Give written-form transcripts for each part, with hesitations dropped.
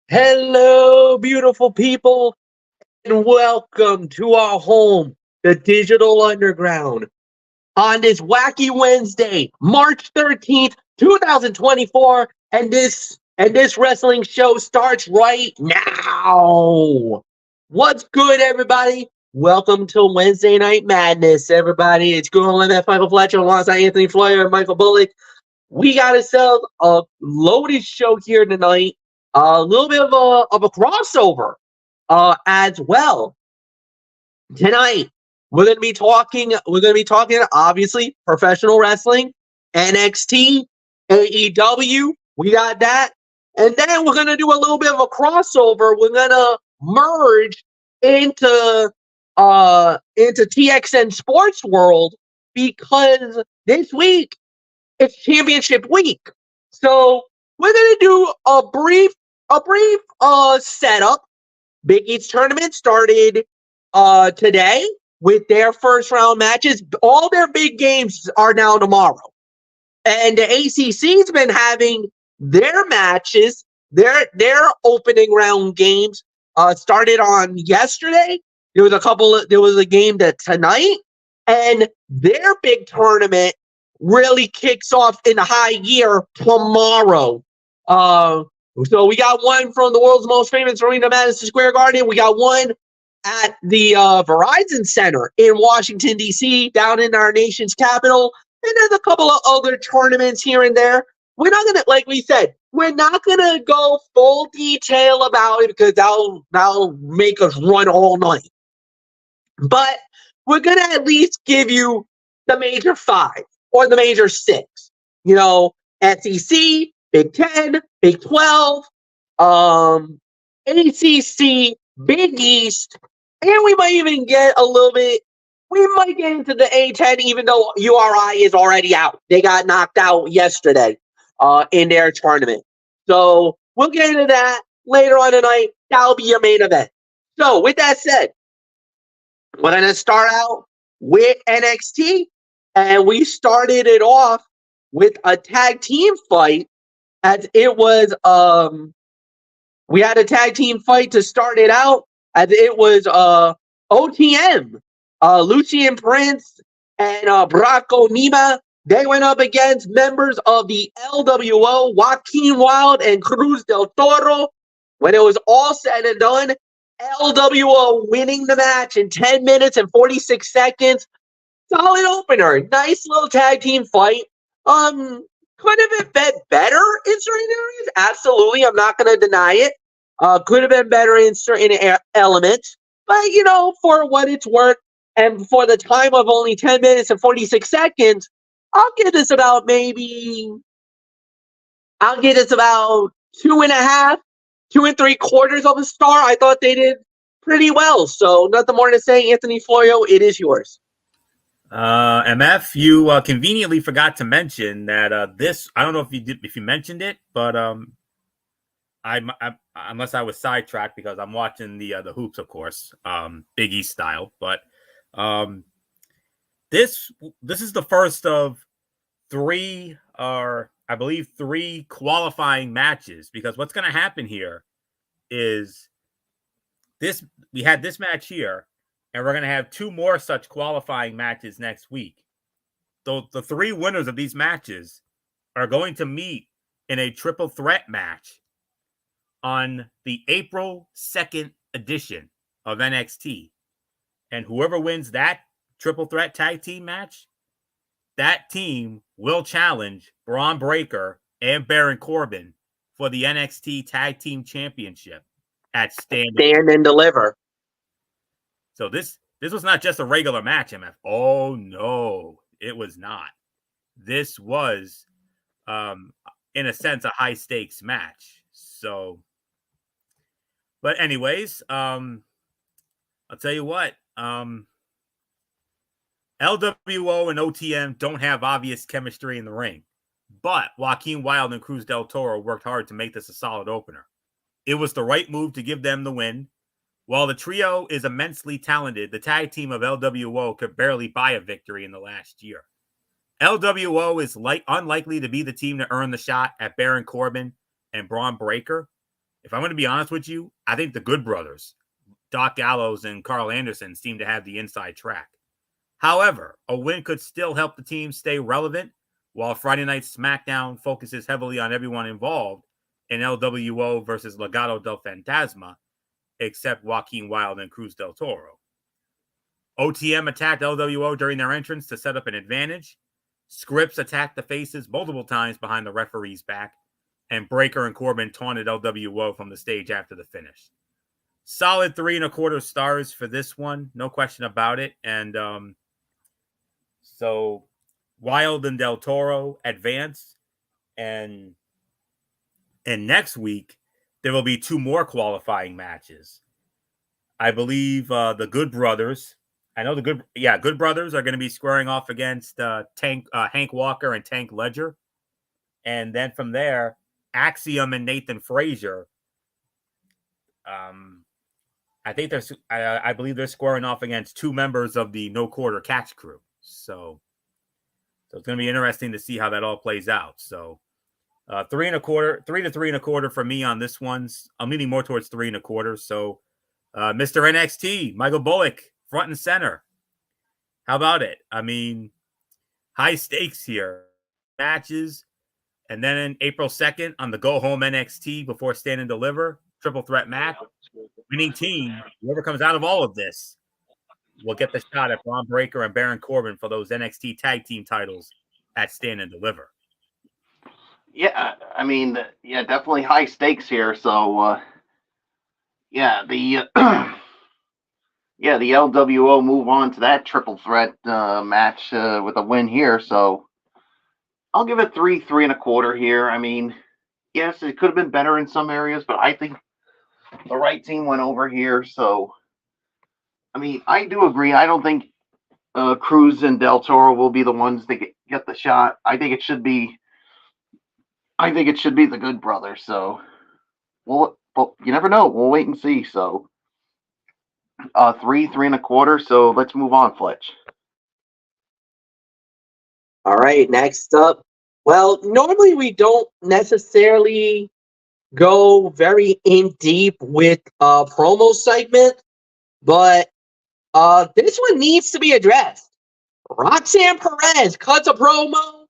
Hello, beautiful people, and welcome to our home, the Digital Underground. On this wacky Wednesday, March 13th, 2024, and this wrestling show starts right now. What's good, everybody? Welcome to Wednesday Night Madness, everybody. It's going on that Michael Fletcher alongside Anthony Floyer and Michael Bullock. We got ourselves a loaded show here tonight. A little bit of a crossover as well tonight. We're gonna be talking obviously professional wrestling, NXT, AEW. We got that, and then we're gonna do a little bit of a crossover. We're gonna merge into TXN Sports World because this week it's championship week. So we're gonna do a brief setup. Big East tournament started today with their first round matches. All their big games are now tomorrow. And the ACC's been having their matches, their opening round games started on yesterday. There was a game that tonight, and their big tournament really kicks off in high gear tomorrow. Uh, so we got one from the world's most famous arena, Madison Square Garden. We got one at the Verizon Center in Washington, D.C., down in our nation's capital. And there's a couple of other tournaments here and there. We're not going to, like we said, we're not going to go full detail about it because that'll make us run all night. But we're going to at least give you the major five or the major six. SEC, Big 10, Big 12, ACC, Big East, and we might even get a little bit. We might get into the A10, even though URI is already out. They got knocked out yesterday in their tournament. So we'll get into that later on tonight. That'll be your main event. So with that said, we're going to start out with NXT, and we started it off with a tag team fight as it was we had a tag team fight to start it out as it was OTM, Lucian Prince and Braco Nima. They went up against members of the LWO, Joaquin Wild and Cruz del Toro. When it was all said and done, LWO winning the match in 10 minutes and 46 seconds. Solid opener. Nice little tag team fight. Could have been better in certain areas. Absolutely. I'm not going to deny it. Could have been better in certain elements. But, for what it's worth, and for the time of only 10 minutes and 46 seconds, I'll give this about 2.5, 2.75 of a star. I thought they did pretty well. So nothing more to say. Anthony Florio, it is yours. MF, you conveniently forgot to mention that this. I don't know if you mentioned it, but I unless I was sidetracked because I'm watching the hoops, of course, Big East style. But this is the first of three, or I believe three qualifying matches, because what's going to happen here is we had this match here, and we're going to have two more such qualifying matches next week. The three winners of these matches are going to meet in a triple threat match on the April 2nd edition of NXT. And whoever wins that triple threat tag team match, that team will challenge Braun Breaker and Baron Corbin for the NXT Tag Team Championship at Stand and Deliver. So this was not just a regular match, MF. Oh, no, it was not. This was, in a sense, a high-stakes match. So, but anyways, I'll tell you what. LWO and OTM don't have obvious chemistry in the ring, but Joaquin Wild and Cruz del Toro worked hard to make this a solid opener. It was the right move to give them the win. While the trio is immensely talented, the tag team of LWO could barely buy a victory in the last year. LWO is unlikely to be the team to earn the shot at Baron Corbin and Braun Breaker. if I'm going to be honest with you, I think the Good Brothers, Doc Gallows and Carl Anderson, seem to have the inside track. However, a win could still help the team stay relevant, while Friday Night SmackDown focuses heavily on everyone involved in LWO versus Legado del Fantasma, except Joaquin Wilde and Cruz del Toro. OTM attacked LWO during their entrance to set up an advantage. Scripps attacked the faces multiple times behind the referee's back, and Breaker and Corbin taunted LWO from the stage after the finish. Solid 3.25 stars for this one, no question about it. And so Wilde and Del Toro advance, and next week there will be 2 more qualifying matches. I believe the Good Brothers. I know the Good Brothers are going to be squaring off against Hank Walker and Tank Ledger, and then from there, Axiom and Nathan Frazier. I believe they're squaring off against 2 members of the No Quarter Catch Crew. So it's going to be interesting to see how that all plays out. So 3 to 3.25 for me on this one. I'm leaning more towards 3.25. So Mr. NXT, Michael Bullock, front and center. How about it? I mean, high stakes here. Matches. And then in April 2nd on the Go Home NXT before Stand and Deliver, triple threat match. Winning team, whoever comes out of all of this, will get the shot at Bron Breakker and Baron Corbin for those NXT tag team titles at Stand and Deliver. Yeah, I mean, definitely high stakes here. So, the LWO move on to that triple threat match with a win here. So, I'll give it 3.25 here. I mean, yes, it could have been better in some areas, but I think the right team went over here. So, I mean, I do agree. I don't think Cruz and Del Toro will be the ones that get the shot. I think it should be the Good Brothers. So, well, you never know. We'll wait and see. So, 3.25. So let's move on, Fletch. All right, next up. Well, normally we don't necessarily go very in deep with a promo segment, but this one needs to be addressed. Roxanne Perez cuts a promo.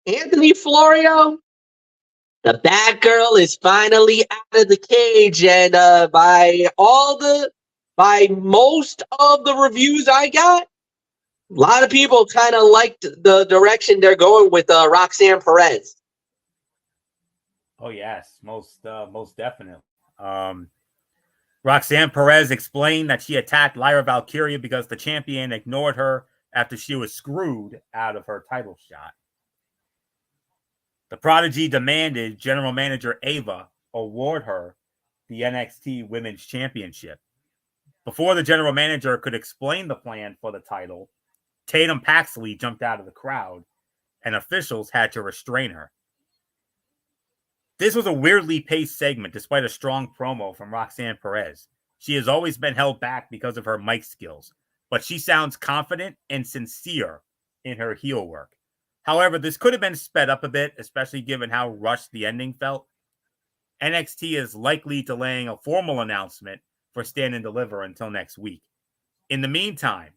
Anthony Florio, the bad girl, is finally out of the cage, and by most of the reviews I got, a lot of people kind of liked the direction they're going with Roxanne Perez. Oh yes, most definitely. Roxanne Perez explained that she attacked Lyra Valkyria because the champion ignored her after she was screwed out of her title shot. The Prodigy demanded General Manager Ava award her the NXT Women's Championship. Before the General Manager could explain the plan for the title, Tatum Paxley jumped out of the crowd, and officials had to restrain her. This was a weirdly paced segment despite a strong promo from Roxanne Perez. She has always been held back because of her mic skills, but she sounds confident and sincere in her heel work. However, this could have been sped up a bit, especially given how rushed the ending felt. NXT is likely delaying a formal announcement for Stand and Deliver until next week. In the meantime,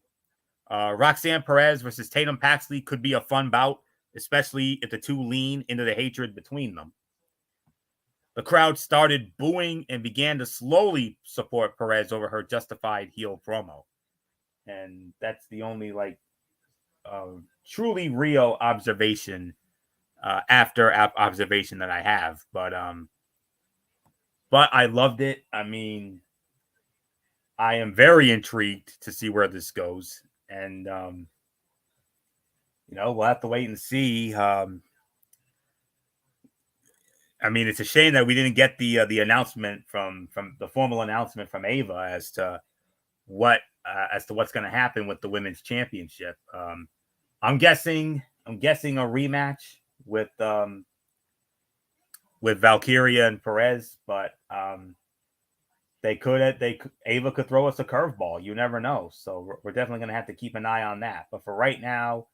Roxanne Perez versus Tatum Paxley could be a fun bout, especially if the two lean into the hatred between them. The crowd started booing and began to slowly support Perez over her justified heel promo. And that's the only truly real observation after observation that I have. But I loved it. I mean, I am very intrigued to see where this goes. And, we'll have to wait and see. I mean, it's a shame that we didn't get the announcement from the formal announcement from Ava as to what's going to happen with the women's championship. I'm guessing a rematch with Valkyria and Perez, but Ava could throw us a curveball. You never know. So we're definitely going to have to keep an eye on that. But for right now,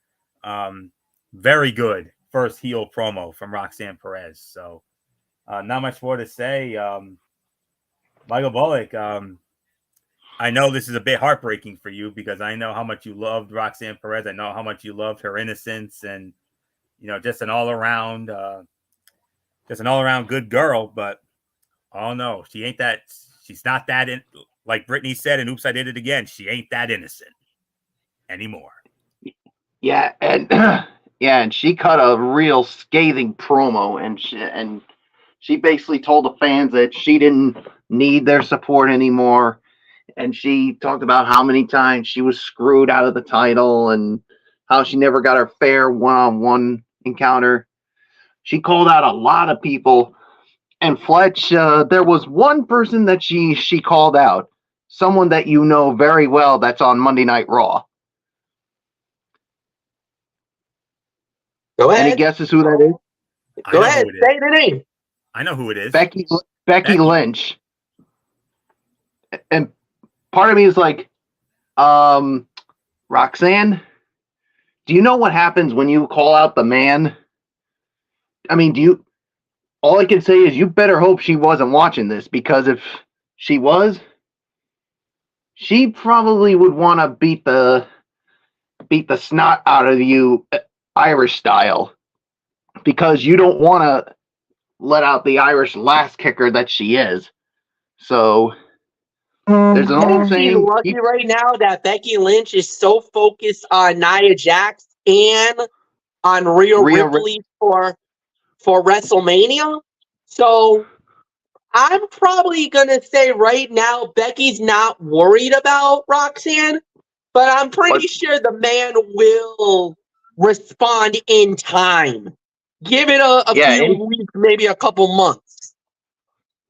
very good first heel promo from Roxanne Perez. So Not much more to say. Michael Bullock, I know this is a bit heartbreaking for you because I know how much you loved Roxanne Perez. I know how much you loved her innocence and, just an all around good girl. But oh no, she ain't that. She's not that like Brittany said, and oops, I did it again. She ain't that innocent anymore. Yeah, and she cut a real scathing promo, and she basically told the fans that she didn't need their support anymore. And she talked about how many times she was screwed out of the title and how she never got her fair one-on-one encounter. She called out a lot of people. And Fletch, there was one person that she called out, someone that you know very well that's on Monday Night Raw. Go ahead. Any guesses who that is? Go ahead. Say the name. I know who it is. Becky Lynch. And part of me is like, Roxanne, do you know what happens when you call out the man? I mean, all I can say is you better hope she wasn't watching this, because if she was, she probably would want to beat the snot out of you Irish style, because you don't want to let out the Irish lass kicker that she is. So there's an old saying. Lucky right now that Becky Lynch is so focused on Nia Jax and on Rhea Ripley for WrestleMania. So I'm probably gonna say right now Becky's not worried about Roxanne, but I'm pretty sure the man will respond in time. Give it a few weeks, maybe a couple months.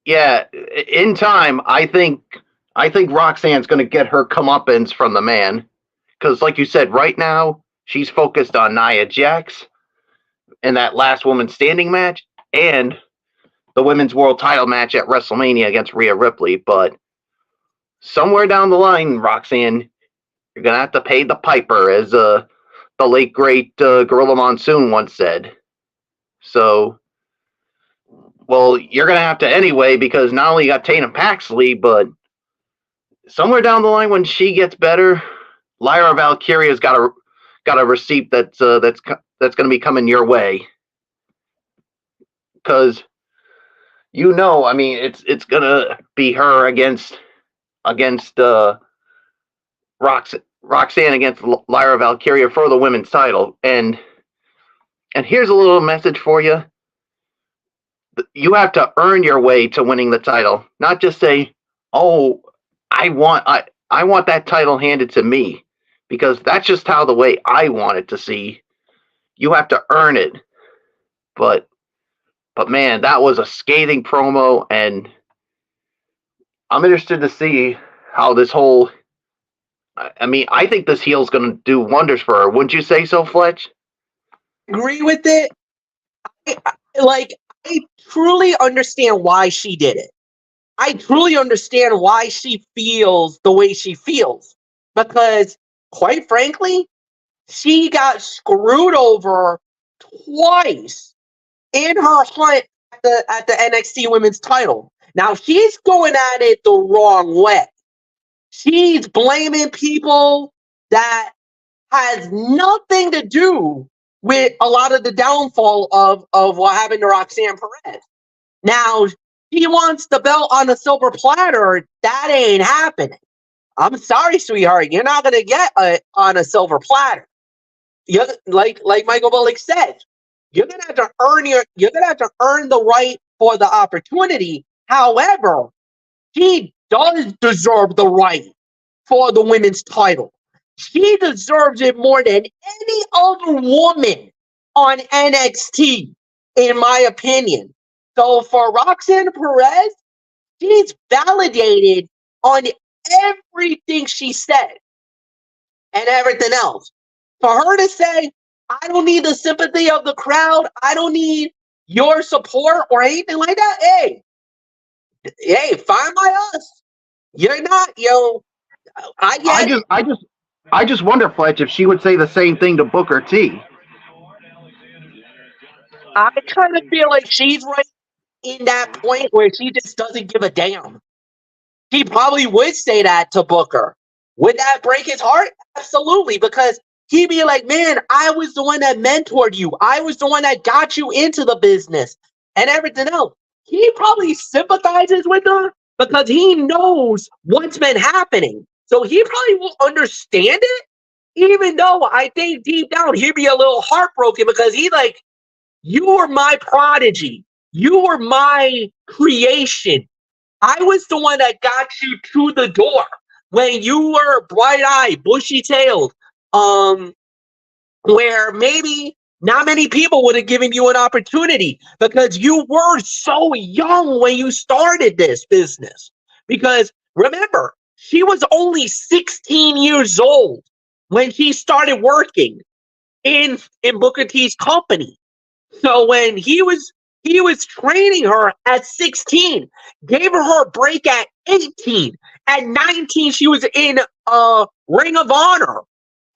Yeah, in time, I think Roxanne's going to get her comeuppance from the man, because, like you said, right now she's focused on Nia Jax in that last woman standing match and the women's world title match at WrestleMania against Rhea Ripley. But somewhere down the line, Roxanne, you're going to have to pay the piper, as the late great Gorilla Monsoon once said. So, well, you're going to have to anyway, because not only you got Tatum Paxley, but somewhere down the line when she gets better, Lyra Valkyria's got a receipt that's going to be coming your way. Because I mean, it's going to be her against Roxanne against Lyra Valkyria for the women's title. And here's a little message for you. You have to earn your way to winning the title, not just say, "Oh, I want that title handed to me," because that's just how the way I want it to see. You have to earn it. But man, that was a scathing promo, and I'm interested to see how this whole. I mean, I think this heel's going to do wonders for her. Wouldn't you say so, Fletch? Agree with it. I truly understand why she did it. I truly understand why she feels the way she feels. Because, quite frankly, she got screwed over twice in her hunt at the NXT Women's title. Now, she's going at it the wrong way. She's blaming people that has nothing to do with a lot of the downfall of what happened to Roxanne Perez. Now, she wants the belt on a silver platter. That ain't happening. I'm sorry, sweetheart. You're not going to get it on a silver platter. You're, like Michael Bullock said, you're going to have to earn the right for the opportunity. However, she does deserve the right for the women's title. She deserves it more than any other woman on NXT, in my opinion. So for Roxanne Perez, she's validated on everything she said and everything else. For her to say, I don't need the sympathy of the crowd, I don't need your support or anything like that, hey, fine by us. You're not, I get it. I just wonder, Fletch, if she would say the same thing to Booker T. I kind of feel like she's right. in that point where she just doesn't give a damn. He probably would say that to Booker. Would that break his heart? Absolutely, because he'd be like, man, I was the one that mentored you. I was the one that got you into the business and everything else. He probably sympathizes with her because he knows what's been happening. So he probably will understand it, even though I think deep down he'd be a little heartbroken because he's like, you were my prodigy. You were my creation. I was the one that got you to the door when you were bright-eyed, bushy-tailed, where maybe not many people would have given you an opportunity because you were so young when you started this business. Because remember, she was only 16 years old when she started working in Booker T's company. So when he was training her at 16, gave her a break at 18. At 19, she was in Ring of Honor.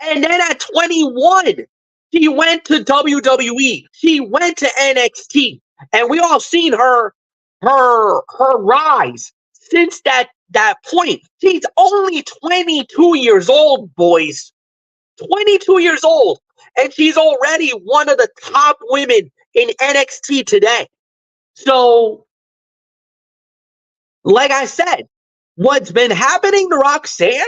And then at 21, she went to WWE. She went to NXT. And we all seen her rise since that point. She's only 22 years old, boys. 22 years old. And she's already one of the top women in NXT today. So, like I said, what's been happening to Roxanne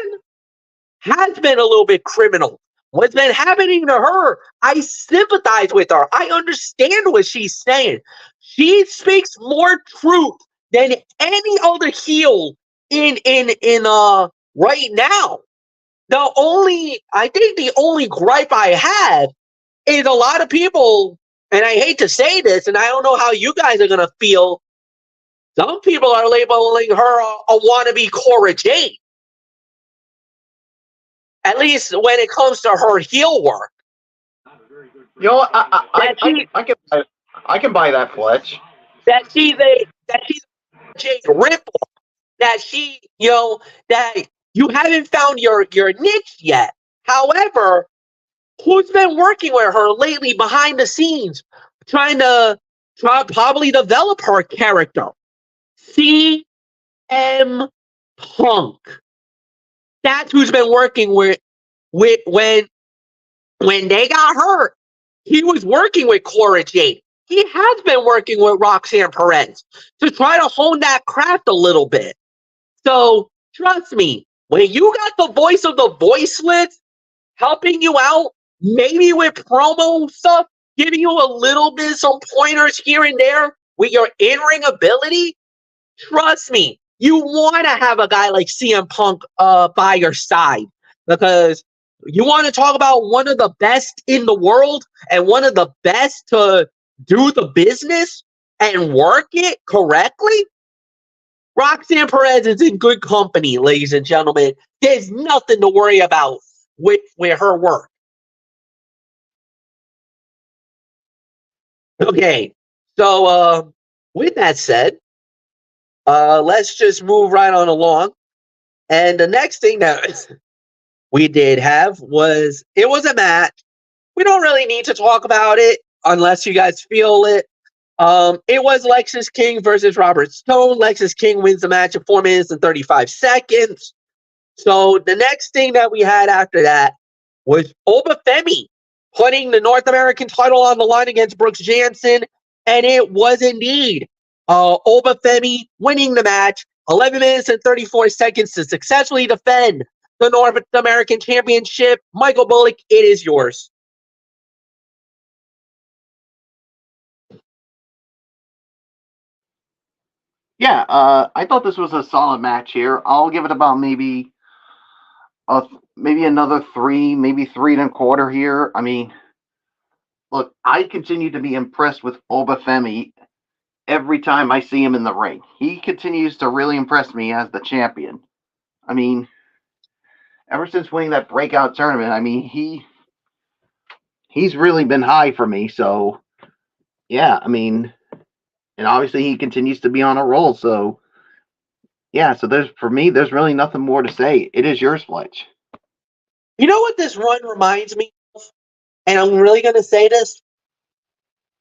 has been a little bit criminal. What's been happening to her, I sympathize with her. I understand what she's saying. She speaks more truth than any other heel in right now. I think the only gripe I have is a lot of people, and I hate to say this, and I don't know how you guys are going to feel. Some people are labeling her a wannabe Cora Jade. At least when it comes to her heel work. You know what? I can buy that, Fletch. That she's a Jade Ripple. That that you haven't found your niche yet. However, who's been working with her lately behind the scenes, trying to probably develop her character? CM Punk. That's who's been working with when they got hurt. He was working with Cora Jade. He has been working with Roxanne Perez to try to hone that craft a little bit. So trust me, when you got the voice of the voiceless helping you out, maybe with promo stuff, giving you a little bit some pointers here and there with your in-ring ability, trust me, you want to have a guy like CM Punk by your side, because you want to talk about one of the best in the world and one of the best to do the business and work it correctly. Roxanne Perez is in good company, ladies and gentlemen. There's nothing to worry about with her work. Okay, so with that said, let's just move right on along. And the next thing that we did have was, it was a match. We don't really need to talk about it unless you guys feel it. It was Lexis King versus Robert Stone. Lexis King wins the match in 4 minutes and 35 seconds. So the next thing that we had after that was Obafemi putting the North American title on the line against Brooks Jansen. And it was indeed Obafemi winning the match, 11 minutes and 34 seconds to successfully defend the North American Championship. Michael Bullock, it is yours. Yeah, I thought this was a solid match here. I'll give it about maybe another 3, maybe 3.25 here. I mean, look, I continue to be impressed with Obafemi every time I see him in the ring. He continues to really impress me as the champion. I mean, ever since winning that breakout tournament, I mean, he's really been high for me. So, yeah, I mean, and obviously he continues to be on a roll. So, yeah, so there's really nothing more to say. It is yours, Fletch. You know what this run reminds me of? And I'm really going to say this.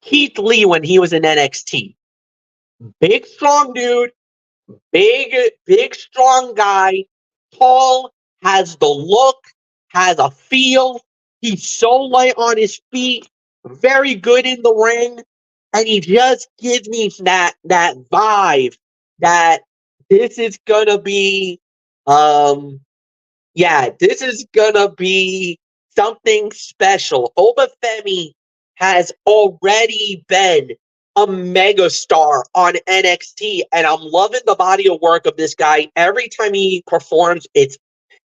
Keith Lee when he was in NXT. Big, strong dude. Big, strong guy. Tall, has the look, has a feel. He's so light on his feet, very good in the ring, and he just gives me that vibe that this is gonna be, this is gonna be something special. Obafemi has already been a megastar on NXT, and I'm loving the body of work of this guy. Every time he performs,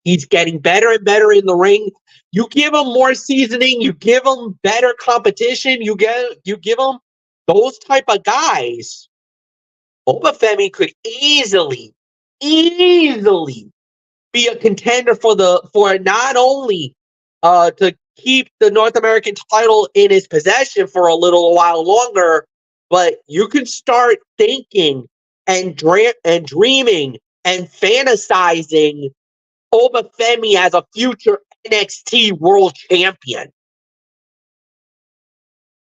he's getting better and better in the ring. You give him more seasoning, you give him better competition, you give him those type of guys. Obafemi could easily be a contender for not only to keep the North American title in his possession for a little while longer, but you can start thinking and dreaming and fantasizing Obafemi as a future NXT world champion.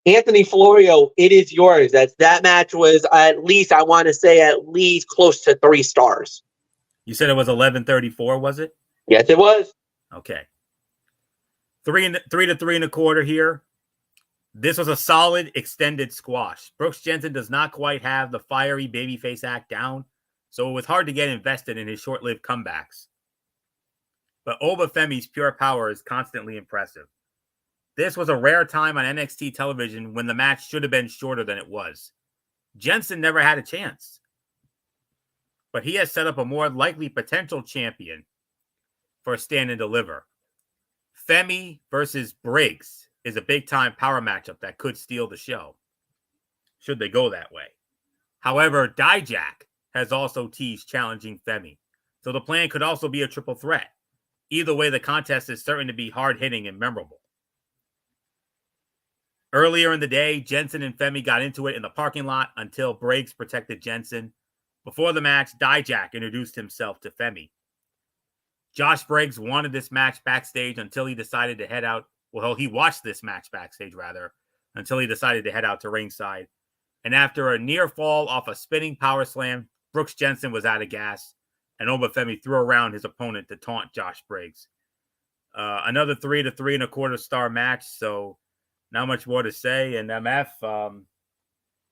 Anthony Florio, it is yours. That match was at least close to 3 stars. You said it was 11:34, was it? Yes, it was. Okay. 3 to 3.25 here. This was a solid extended squash. Brooks Jensen does not quite have the fiery babyface act down, so it was hard to get invested in his short-lived comebacks. But Obafemi's pure power is constantly impressive. This was a rare time on NXT television when the match should have been shorter than it was. Jensen never had a chance. But he has set up a more likely potential champion for a stand and deliver. Femi versus Briggs is a big-time power matchup that could steal the show, should they go that way. However, Dijak has also teased challenging Femi, so the plan could also be a triple threat. Either way, the contest is certain to be hard-hitting and memorable. Earlier in the day, Jensen and Femi got into it in the parking lot until Briggs protected Jensen. Before the match, Dijak introduced himself to Femi. Josh Briggs wanted this match backstage until he decided to head out. Well, he watched this match backstage, rather, until he decided to head out to ringside. And after a near fall off a spinning power slam, Brooks Jensen was out of gas, and Obafemi threw around his opponent to taunt Josh Briggs. Another 3 to 3.25 star match, so not much more to say. And MF,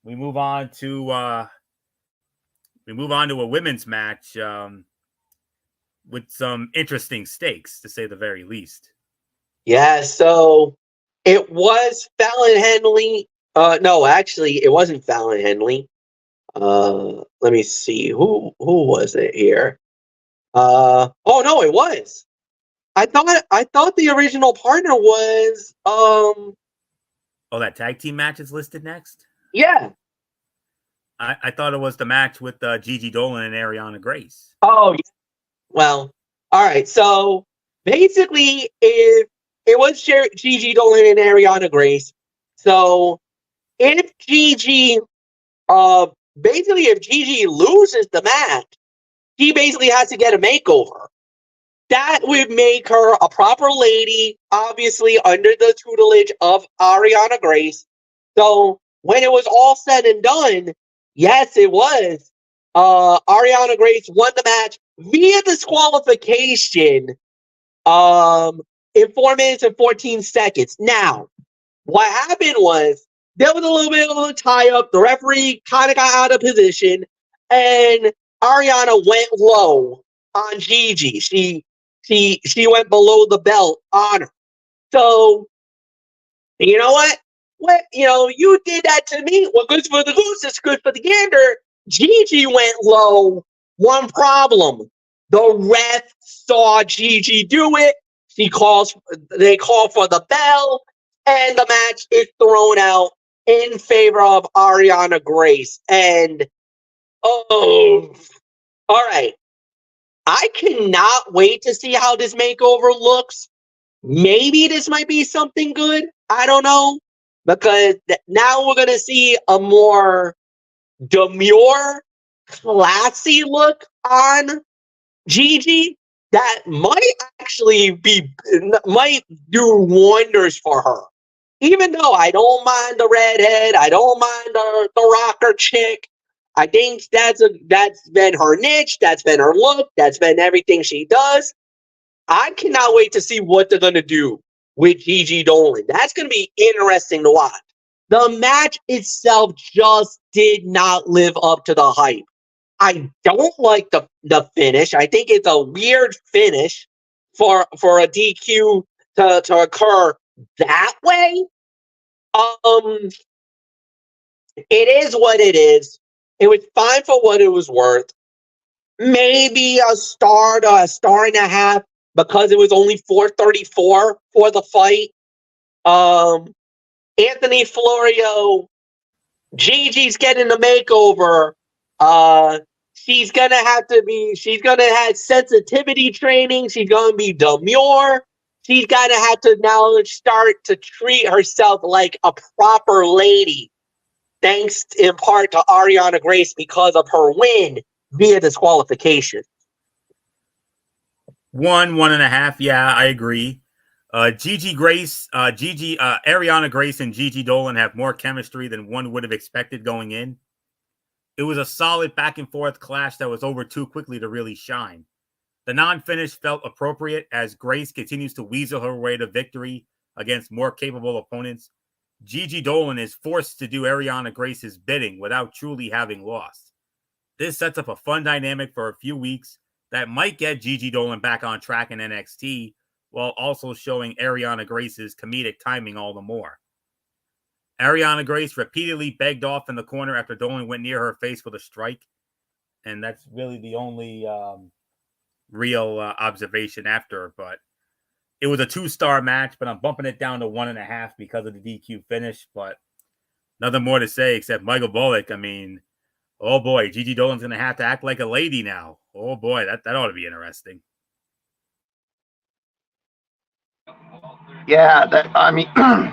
we move on to a women's match with some interesting stakes, to say the very least. Yeah, so it was Fallon Henley. No, actually, it wasn't Fallon Henley. Let me see. Who was it here? Oh no, it was. I thought the original partner was Oh, that tag team match is listed next? Yeah. I thought it was the match with Gigi Dolan and Ariana Grace. Oh, yeah. Well, all right. So basically, if it was Gigi Dolan and Ariana Grace, so if Gigi loses the match, he basically has to get a makeover. That would make her a proper lady, obviously under the tutelage of Ariana Grace. So when it was all said and done, yes, it was. Ariana Grace won the match via disqualification in 4 minutes and 14 seconds. Now, what happened was there was a little bit of a tie-up. The referee kind of got out of position, and Ariana went low on Gigi. She went below the belt on her. So, you know what? You did that to me. What good's for the goose is good for the gander. Gigi went low. One problem. The ref saw Gigi do it. They call for the bell, and the match is thrown out in favor of Ariana Grace. And, all right. I cannot wait to see how this makeover looks. Maybe this might be something good. I don't know. Because now we're going to see a more demure, classy look on Gigi that might do wonders for her. Even though I don't mind the redhead, I don't mind the rocker chick, I think that's been her niche. That's been her look. That's been everything she does. I cannot wait to see what they're going to do with Gigi Dolan. That's going to be interesting to watch. The match itself just did not live up to the hype. I don't like the finish. I think it's a weird finish for a DQ to occur that way. It is what it is. It was fine for what it was worth. Maybe a star to a star and a half because it was only 434 for the fight. Anthony Florio, Gigi's getting a makeover. She's gonna have sensitivity training. She's gonna be demure. She's gonna have to now start to treat herself like a proper lady. Thanks in part to Ariana Grace because of her win via disqualification. 1.5. Yeah, I agree. Ariana Grace and Gigi Dolan have more chemistry than one would have expected going in. It was a solid back and forth clash that was over too quickly to really shine. The non-finish felt appropriate as Grace continues to weasel her way to victory against more capable opponents. Gigi Dolan is forced to do Ariana Grace's bidding without truly having lost. This sets up a fun dynamic for a few weeks that might get Gigi Dolan back on track in NXT, while also showing Ariana Grace's comedic timing all the more. Ariana Grace repeatedly begged off in the corner after Dolan went near her face with a strike, and that's really the only real observation after. But it was a 2-star match, but I'm bumping it down to 1.5 because of the DQ finish. But nothing more to say except Michael Bullock. I mean, oh boy, Gigi Dolan's going to have to act like a lady now. Oh boy, that ought to be interesting. Yeah,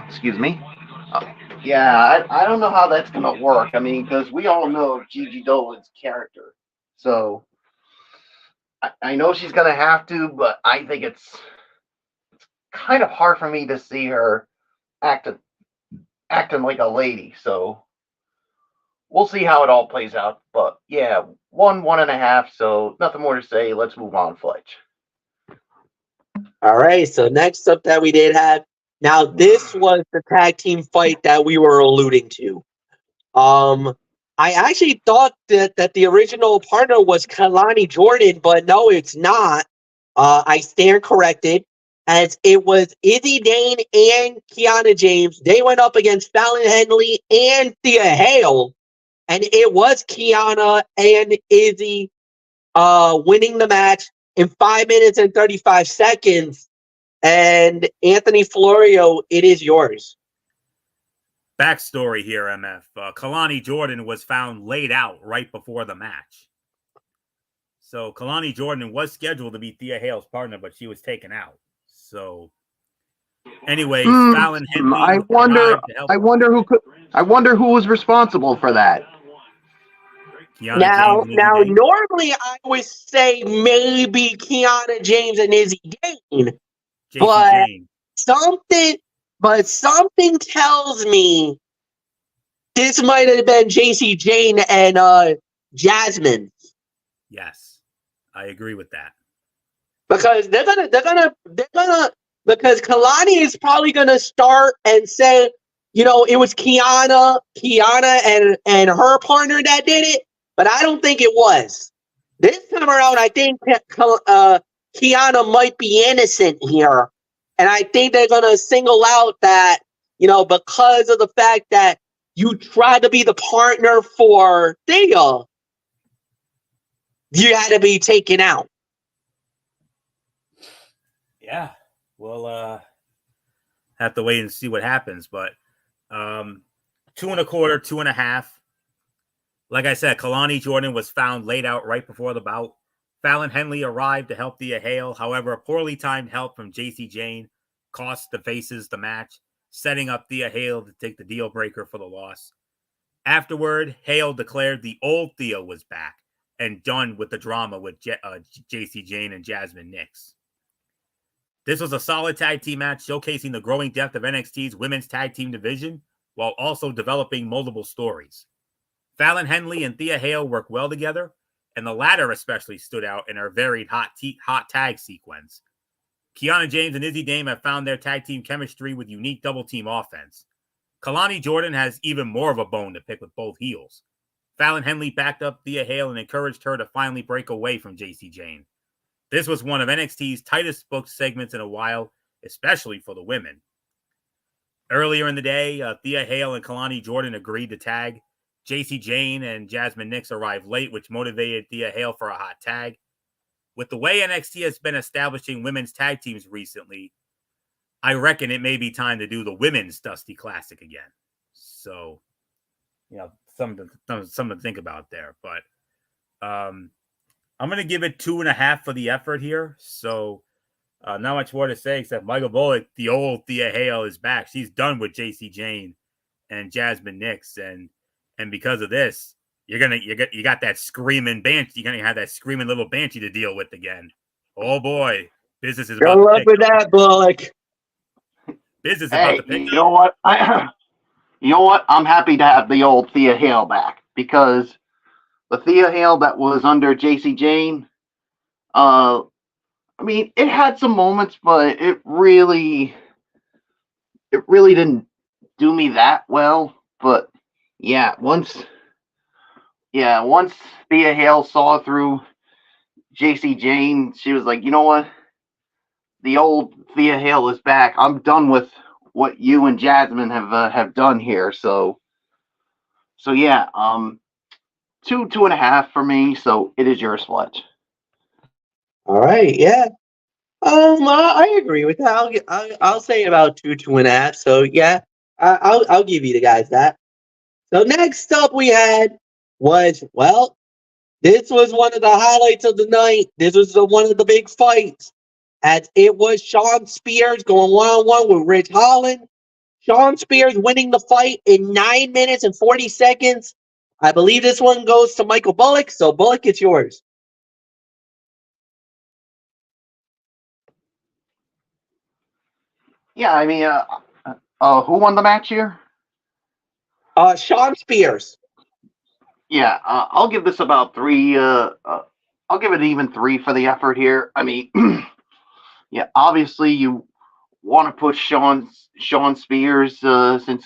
excuse me. I don't know how that's going to work. I mean, because we all know Gigi Dolan's character. So I know she's going to have to, but I think it's kind of hard for me to see her acting like a lady. So we'll see how it all plays out. But yeah, 1.5. So nothing more to say. Let's move on, Fletch. All right. So next up that we did have. Now this was the tag team fight that we were alluding to. I actually thought that the original partner was Kalani Jordan, but no, it's not. I stand corrected, as it was Izzy Dane and Kiana James. They went up against Fallon Henley and Thea Hale, and it was Kiana and Izzy winning the match in 5 minutes and 35 seconds. And Anthony Florio, it is yours. Backstory here, MF. Kalani Jordan was found laid out right before the match. So Kalani Jordan was scheduled to be Thea Hale's partner, but she was taken out. So anyways, Fallon Henley. I wonder who was responsible for that. Now, normally I would say maybe Kiana James and Izzy Dane, something tells me this might have been JC Jane and Jasmine. Yes, I agree with that. Because they're gonna because Kalani is probably gonna start and say, it was Kiana and her partner that did it, but I don't think it was. This time around, I think Kiana might be innocent here. And I think they're going to single out that, because of the fact that you tried to be the partner for Thea, you had to be taken out. Yeah, we'll have to wait and see what happens. But 2.25, 2.5. Like I said, Kalani Jordan was found laid out right before the bout. Fallon Henley arrived to help Thea Hale. However, a poorly timed help from JC Jane cost the Faces the match, setting up Thea Hale to take the deal breaker for the loss. Afterward, Hale declared the old Thea was back and done with the drama with JC Jane and Jasmine Nix. This was a solid tag team match showcasing the growing depth of NXT's women's tag team division while also developing multiple stories. Fallon Henley and Thea Hale work well together, and the latter especially stood out in her varied hot tag sequence. Kiana James and Izzy Dame have found their tag team chemistry with unique double team offense. Kalani Jordan has even more of a bone to pick with both heels. Fallon Henley backed up Thea Hale and encouraged her to finally break away from JC Jane. This was one of NXT's tightest booked segments in a while, especially for the women. Earlier in the day, Thea Hale and Kalani Jordan agreed to tag. JC Jane and Jasmine Nix arrived late, which motivated Thea Hale for a hot tag. With the way NXT has been establishing women's tag teams recently, I reckon it may be time to do the women's Dusty Classic again. So, something to think about there. But I'm going to give it 2.5 for the effort here. So, not much more to say except Michael Bullock, the old Thea Hale, is back. She's done with JC Jane and Jasmine Nix, and because of this, you got that screaming banshee. You're gonna have that screaming little banshee to deal with again. Oh boy, business is about Good to luck pick with up. that, Bullock. Business is about Hey, to pick you up. know what? You know what? I'm happy to have the old Thea Hale back, because the Thea Hale that was under JC Jane, I mean, it had some moments, but it really didn't do me that well. But yeah, once Thea Hale saw through JC Jane, she was like, you know what? The old Thea Hale is back. I'm done with what you and Jasmine have done here. So yeah, 2.5 for me. So it is yours, Fletch. All right, yeah. I agree with that. I'll say about 2.5. So yeah, I'll give you the guys that. So next up we had was, well, this was one of the highlights of the night. This was one of the big fights, as it was Shawn Spears going one-on-one with Ridge Holland. Shawn Spears winning the fight in 9 minutes and 40 seconds. I believe this one goes to Michael Bullock. So Bullock, it's yours. Yeah, I mean, who won the match here? Shawn Spears. Yeah, I'll give this about 3. I'll give it even 3 for the effort here. I mean, yeah, obviously you want to push Shawn Spears since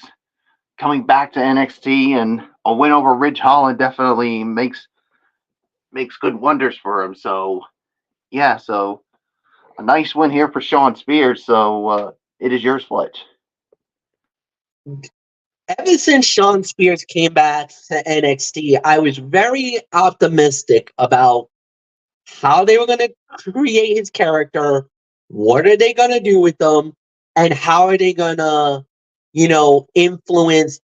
coming back to NXT, and a win over Ridge Holland definitely makes good wonders for him. So yeah, so a nice win here for Shawn Spears. So it is yours, Fletch. Ever since Shawn Spears came back to NXT, I was very optimistic about how they were going to create his character, what are they going to do with them, and how are they going to, influence,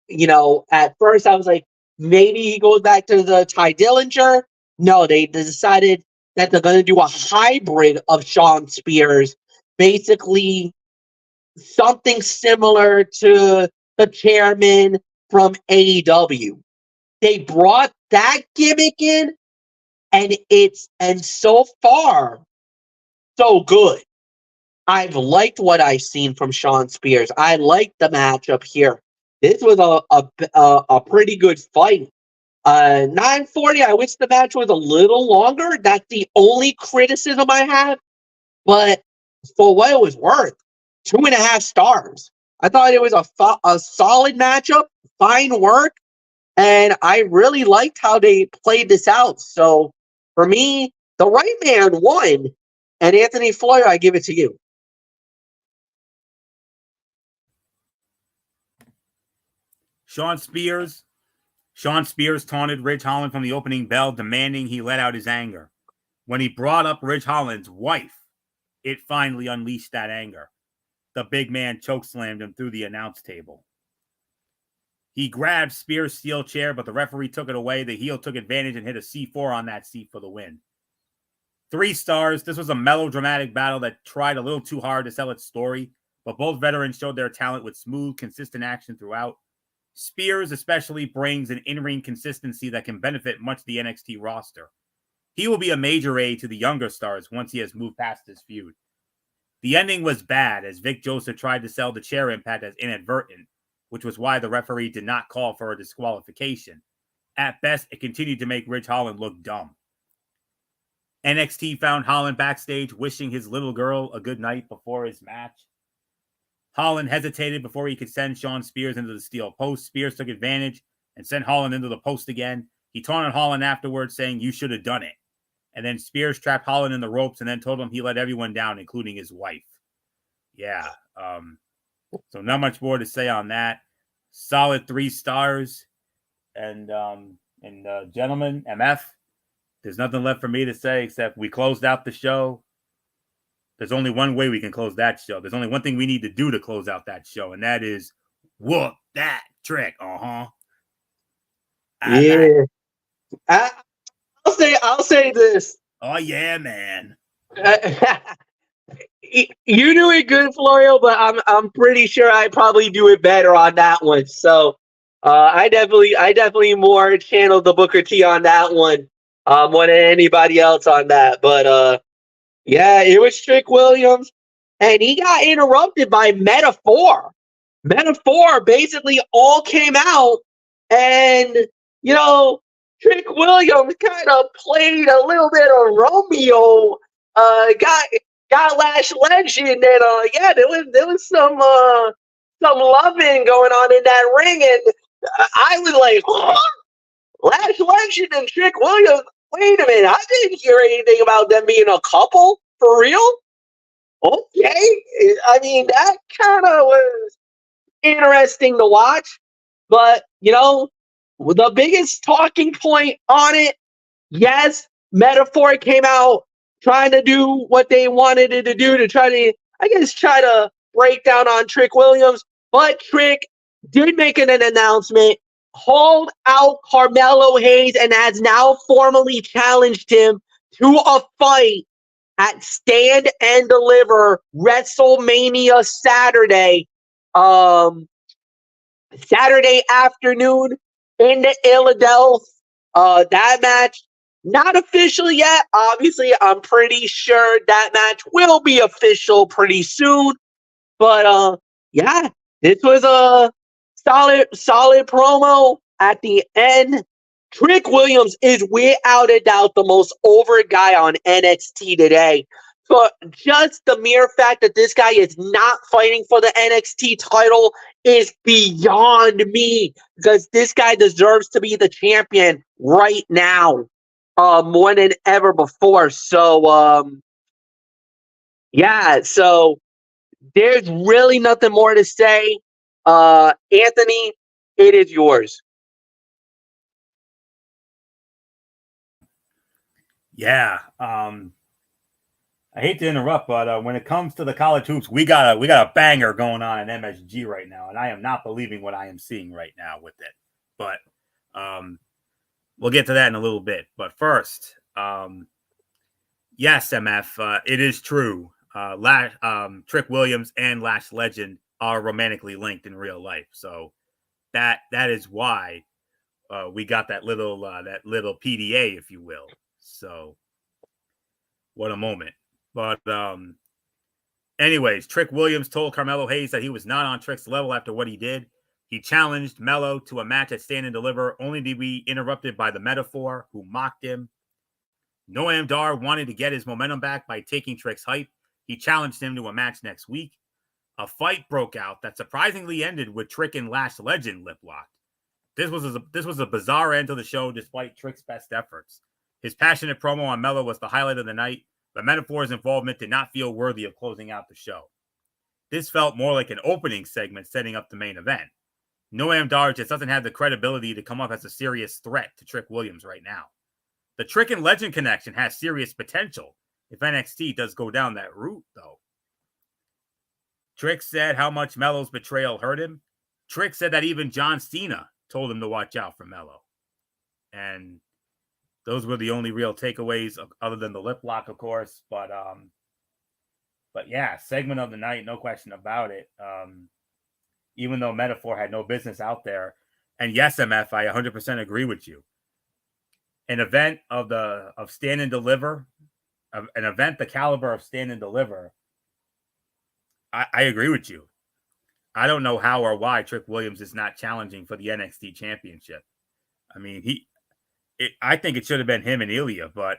at first I was like, maybe he goes back to the Ty Dillinger. No, they decided that they're going to do a hybrid of Shawn Spears, basically something similar to the chairman from AEW. They brought that gimmick in, and so far, so good. I've liked what I've seen from Shawn Spears. I liked the matchup here. This was a pretty good fight. 9:40. I wish the match was a little longer. That's the only criticism I have. But for what it was worth, 2.5 stars. I thought it was a solid matchup, fine work, and I really liked how they played this out. So for me, the right man won, and Anthony Floyd, I give it to you. Shawn Spears taunted Ridge Holland from the opening bell, demanding he let out his anger. When he brought up Ridge Holland's wife, it finally unleashed that anger. The big man chokeslammed him through the announce table. He grabbed Spears' steel chair, but the referee took it away. The heel took advantage and hit a C4 on that seat for the win. 3 stars. This was a melodramatic battle that tried a little too hard to sell its story, but both veterans showed their talent with smooth, consistent action throughout. Spears especially brings an in-ring consistency that can benefit much of the NXT roster. He will be a major aid to the younger stars once he has moved past this feud. The ending was bad, as Vic Joseph tried to sell the chair impact as inadvertent, which was why the referee did not call for a disqualification. At best, it continued to make Ridge Holland look dumb. NXT found Holland backstage wishing his little girl a good night before his match. Holland hesitated before he could send Shawn Spears into the steel post. Spears took advantage and sent Holland into the post again. He taunted Holland afterwards, saying, "You should have done it." And then Spears trapped Holland in the ropes and then told him he let everyone down, including his wife. Yeah. So not much more to say on that. Solid 3 stars. And gentlemen, MF, there's nothing left for me to say except we closed out the show. There's only one way we can close that show. There's only one thing we need to do to close out that show, and that is whoop that trick. Yeah. I'll say this. Oh yeah, man. You do it good, Florio, but I'm pretty sure I probably do it better on that one. So I definitely more channeled the Booker T on that one more than anybody else on that. But yeah, it was Trick Williams, and he got interrupted by Meta-Four. Meta-Four basically all came out, and Trick Williams kind of played a little bit of Romeo. Got Lash Legend, and yeah, there was some loving going on in that ring, and I was like, huh? Lash Legend and Trick Williams. Wait a minute, I didn't hear anything about them being a couple for real. Okay, I mean that kind of was interesting to watch, but the biggest talking point on it, yes, Meta-Four came out trying to do what they wanted it to do to try to break down on Trick Williams, but Trick did make an announcement, called out Carmelo Hayes, and has now formally challenged him to a fight at Stand and Deliver WrestleMania Saturday. Saturday afternoon in the Philadelphia. That match, not official yet. Obviously, I'm pretty sure that match will be official pretty soon. But yeah, this was a solid promo at the end. Trick Williams is without a doubt the most over guy on NXT today. So just the mere fact that this guy is not fighting for the NXT title is beyond me, because this guy deserves to be the champion right now, more than ever before. So yeah, so there's really nothing more to say. Anthony, it is yours. Yeah. I hate to interrupt, but when it comes to the college hoops, we got a banger going on in MSG right now, and I am not believing what I am seeing right now with it. But we'll get to that in a little bit. But first, yes, MF, it is true. Trick Williams and Lash Legend are romantically linked in real life, so that is why we got that little PDA, if you will. So what a moment. But anyways, Trick Williams told Carmelo Hayes that he was not on Trick's level after what he did. He challenged Melo to a match at Stand and Deliver, only to be interrupted by the Meta-Four, who mocked him. Noam Dar wanted to get his momentum back by taking Trick's hype. He challenged him to a match next week. A fight broke out that surprisingly ended with Trick and Lash Legend lip locked. This was a bizarre end to the show despite Trick's best efforts. His passionate promo on Melo was the highlight of the night. The Meta-Four's involvement did not feel worthy of closing out the show. This felt more like an opening segment setting up the main event. Noam Dar just doesn't have the credibility to come up as a serious threat to Trick Williams right now. The Trick and Legend connection has serious potential if NXT does go down that route, though. Trick said how much Melo's betrayal hurt him. Trick said that even John Cena told him to watch out for Melo. And those were the only real takeaways, other than the lip lock, of course. But yeah, segment of the night, no question about it. Even though Meta-Four had no business out there, and yes, MF, I 100% agree with you. An event of Stand and Deliver, an event the caliber of Stand and Deliver, I agree with you. I don't know how or why Trick Williams is not challenging for the NXT championship. I mean, I think it should have been him and Ilya, but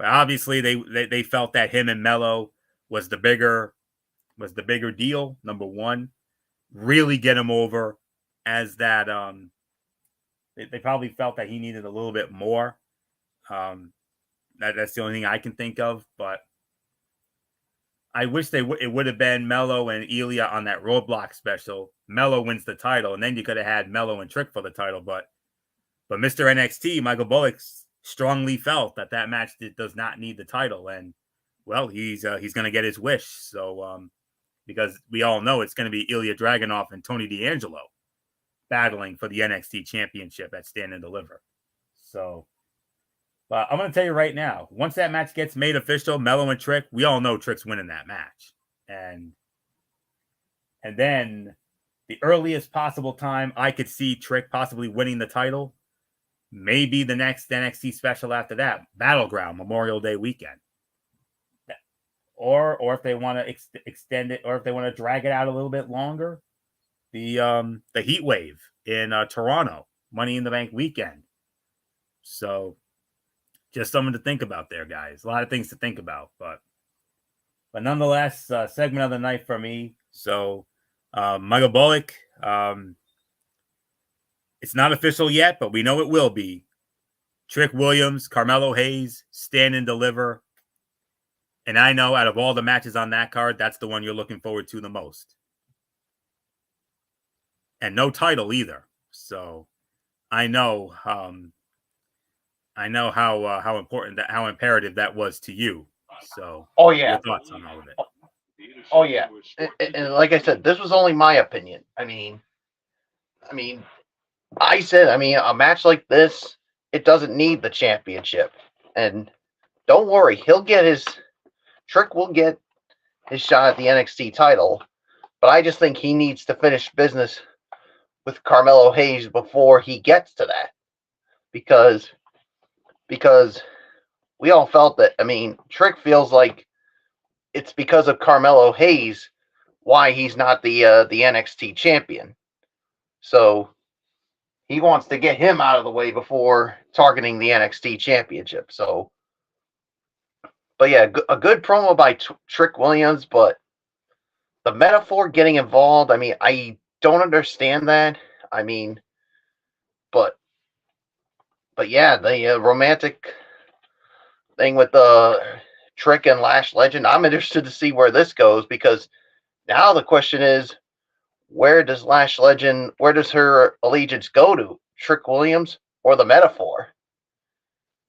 obviously they felt that him and Melo was the bigger deal. Number one, really get him over as that. They probably felt that he needed a little bit more. That's the only thing I can think of, but I wish it would have been Melo and Ilya on that Roadblock special. Melo wins the title, and then you could have had Melo and Trick for the title. But Mr. NXT, Michael Bullock, strongly felt that match does not need the title, and well, he's going to get his wish. So because we all know it's going to be Ilya Dragunov and Tony D'Angelo battling for the NXT Championship at Stand and Deliver. So. But I'm going to tell you right now, once that match gets made official, Melo and Trick, we all know Trick's winning that match. And then the earliest possible time I could see Trick possibly winning the title, maybe the next NXT special after that, Battleground, Memorial Day weekend. Or if they want to extend it, or if they want to drag it out a little bit longer, the Heat Wave in Toronto, Money in the Bank weekend. So just something to think about there, guys. A lot of things to think about, but nonetheless, segment of the night for me. So, Michael Bullock, it's not official yet, but we know it will be. Trick Williams, Carmelo Hayes, Stand and Deliver. And I know out of all the matches on that card, that's the one you're looking forward to the most. And no title either. So I know how important how imperative that was to you. So, oh yeah, your thoughts on all of it? Oh yeah, and like I said, this was only my opinion. I mean, I said, a match like this, it doesn't need the championship, and don't worry, Trick will get his shot at the NXT title, but I just think he needs to finish business with Carmelo Hayes before he gets to that, because we all felt that, Trick feels like it's because of Carmelo Hayes why he's not the NXT champion. So he wants to get him out of the way before targeting the NXT championship. So, but yeah, a good promo by Trick Williams, but the metaphor getting involved, I don't understand that. But yeah, the romantic thing with the Trick and Lash Legend, I'm interested to see where this goes, because now the question is, where does her allegiance go to? Trick Williams or the metaphor?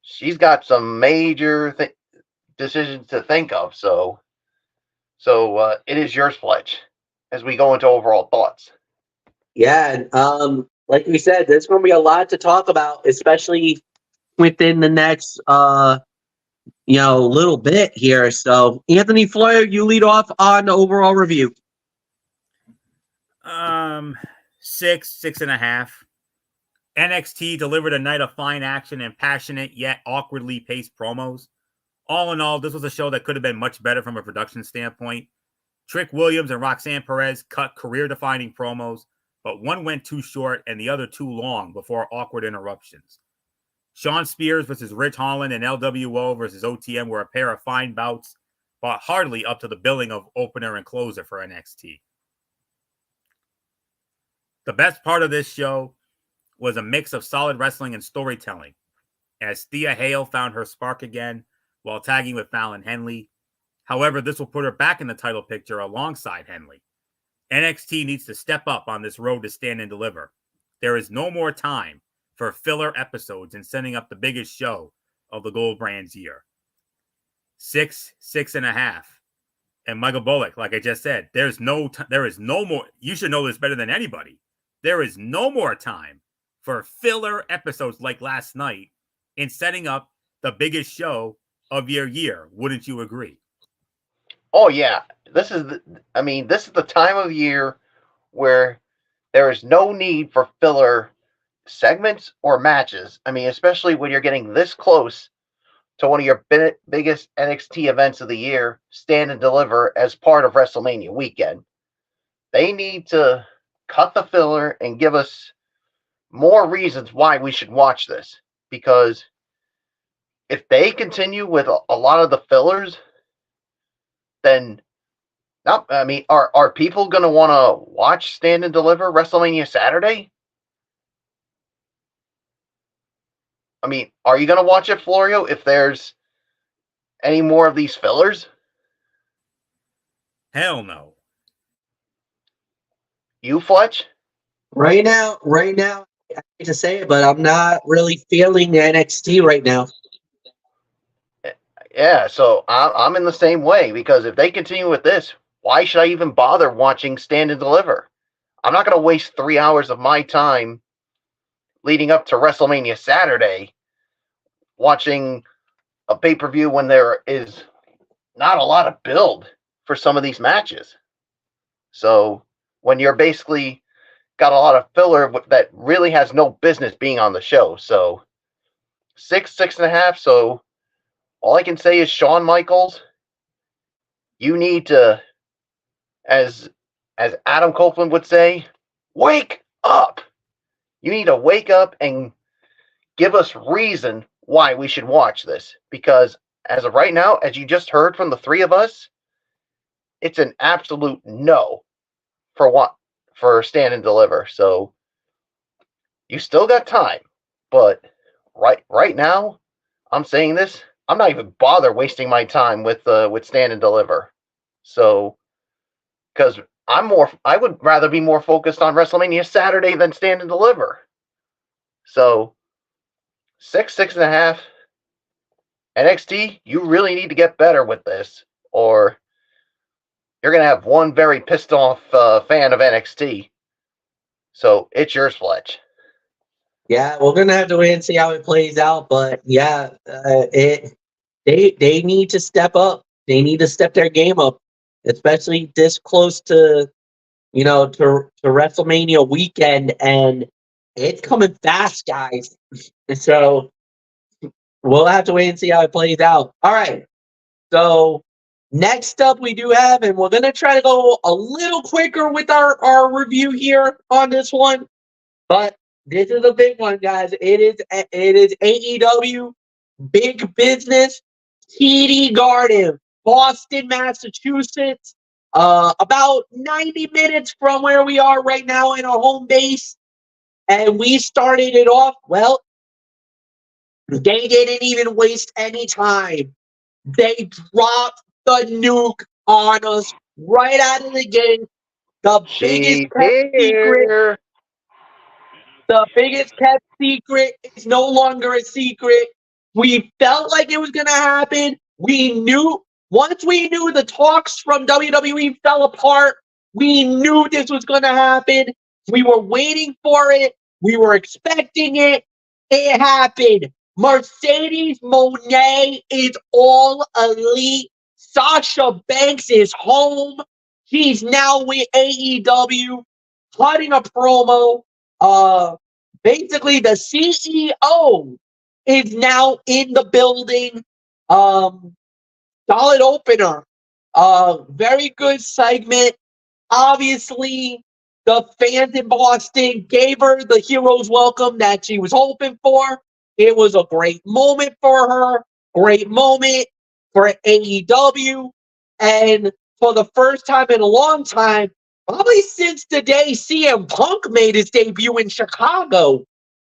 She's got some major decisions to think of. So it is yours, Fletch, as we go into overall thoughts. Yeah, like we said, there's going to be a lot to talk about, especially within the next, little bit here. So, Anthony Floyer, you lead off on the overall review. 6.5. NXT delivered a night of fine action and passionate yet awkwardly paced promos. All in all, this was a show that could have been much better from a production standpoint. Trick Williams and Roxanne Perez cut career-defining promos, but one went too short and the other too long before awkward interruptions. Sean Spears versus Rich Holland and LWO versus OTM were a pair of fine bouts, but hardly up to the billing of opener and closer for NXT. The best part of this show was a mix of solid wrestling and storytelling, as Thea Hale found her spark again while tagging with Fallon Henley. However, this will put her back in the title picture alongside Henley. NXT needs to step up on this road to Stand and Deliver. There is no more time for filler episodes and setting up the biggest show of the Gold Brand's year. 6.5. And Michael Bullock, like I just said, there is no more. You should know this better than anybody. There is no more time for filler episodes like last night in setting up the biggest show of your year. Wouldn't you agree? Oh yeah, this is the time of year where there is no need for filler segments or matches. Especially when you're getting this close to one of your biggest NXT events of the year, Stand and Deliver, as part of WrestleMania weekend. They need to cut the filler and give us more reasons why we should watch this. Because if they continue with a lot of the fillers, then are people going to want to watch Stand and Deliver WrestleMania Saturday? I mean, are you going to watch it, Florio, if there's any more of these fillers? Hell no. You, Fletch? Right now, I hate to say it, but I'm not really feeling NXT right now. Yeah, so I'm in the same way, because if they continue with this, why should I even bother watching Stand and Deliver? I'm not going to waste 3 hours of my time leading up to WrestleMania Saturday watching a pay-per-view when there is not a lot of build for some of these matches. So when you're basically got a lot of filler that really has no business being on the show. So 6.5. So all I can say is, Shawn Michaels, you need to, as Adam Copeland would say, wake up. You need to wake up and give us reason why we should watch this. Because as of right now, as you just heard from the three of us, it's an absolute no for Stand and Deliver. So you still got time, but right now, I'm saying this, I'm not even bother wasting my time with Stand and Deliver. So, because I would rather be more focused on WrestleMania Saturday than Stand and Deliver. So 6.5. NXT, you really need to get better with this, or you're going to have one very pissed off fan of NXT. So it's yours, Fletch. Yeah, we're gonna have to wait and see how it plays out. But yeah, they need to step up. They need to step their game up, especially this close to to WrestleMania weekend, and it's coming fast, guys. So we'll have to wait and see how it plays out. All right. So next up, we do have, and we're gonna try to go a little quicker with our review here on this one, but this is a big one, guys. It is AEW Big Business TD Garden, Boston, Massachusetts. About 90 minutes from where we are right now in our home base. And we started it off, well, they didn't even waste any time. They dropped the nuke on us right out of the gate. The biggest kept secret. The biggest kept secret is no longer a secret. We felt like it was going to happen. Once we knew the talks from WWE fell apart, we knew this was going to happen. We were waiting for it. We were expecting it. It happened. Mercedes Moné is all elite. Sasha Banks is home. She's now with AEW, cutting a promo. Basically the CEO is now in the building. Solid opener. Very good segment. Obviously, the fans in Boston gave her the hero's welcome that she was hoping for. It was a great moment for her. Great moment for AEW. And for the first time in a long time, probably since the day CM Punk made his debut in Chicago,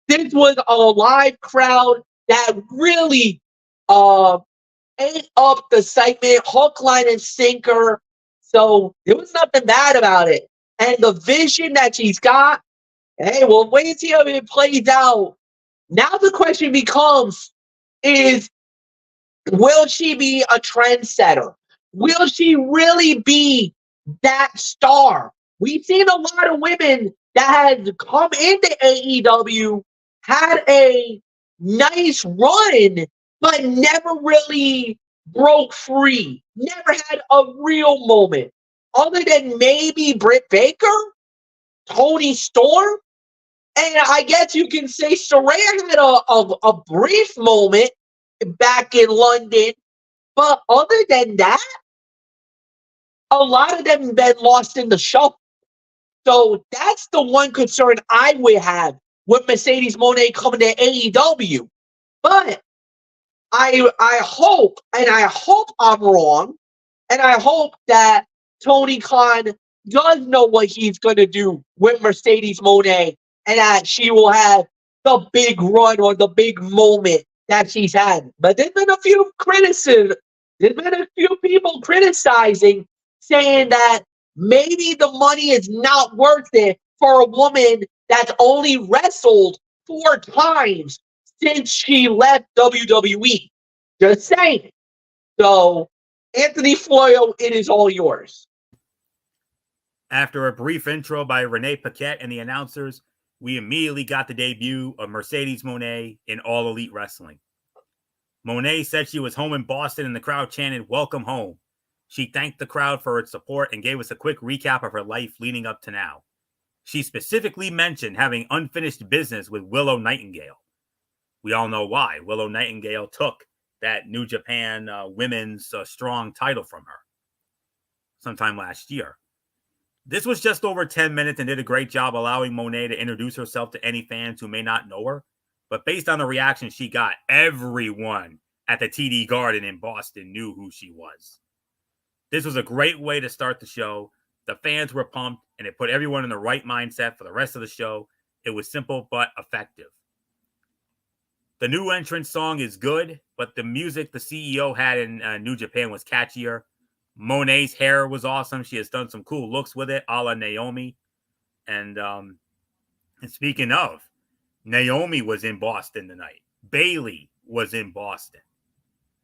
this was a live crowd that really ate up the segment, hook, line, and sinker. So there was nothing bad about it. And the vision that she's got, hey, we'll wait and see how it plays out. Now the question becomes, will she be a trendsetter? Will she really be that star? We've seen a lot of women that had come into AEW, had a nice run, but never really broke free. Never had a real moment. Other than maybe Britt Baker, Toni Storm, and I guess you can say Saraya had a brief moment back in London. But other than that, a lot of them have been lost in the shuffle. So that's the one concern I would have. with Mercedes Moné coming to AEW. But I hope, and I hope I'm wrong, and I hope that Tony Khan does know what he's going to do with Mercedes Moné, and that she will have the big run or the big moment that she's had. But there's been a few criticism. There's been a few people criticizing, saying that maybe the money is not worth it for a woman that's only wrestled 4 times since she left WWE. Just saying. So, Anthony Floyo, it is all yours. After a brief intro by Renee Paquette and the announcers, we immediately got the debut of Mercedes Moné in All Elite Wrestling. Moné said she was home in Boston and the crowd chanted, "Welcome home." She thanked the crowd for its support and gave us a quick recap of her life leading up to now. She specifically mentioned having unfinished business with Willow Nightingale. We all know why. Willow Nightingale took that New Japan Women's Strong title from her sometime last year. This was just over 10 minutes and did a great job allowing Moné to introduce herself to any fans who may not know her. But based on the reaction she got, everyone at the TD Garden in Boston knew who she was. This was a great way to start the show. The fans were pumped, and it put everyone in the right mindset for the rest of the show. It was simple but effective. The new entrance song is good, but the music the CEO had in New Japan was catchier. Moné's hair was awesome. She has done some cool looks with it, a la Naomi. And speaking of, Naomi was in Boston tonight. Bayley was in Boston.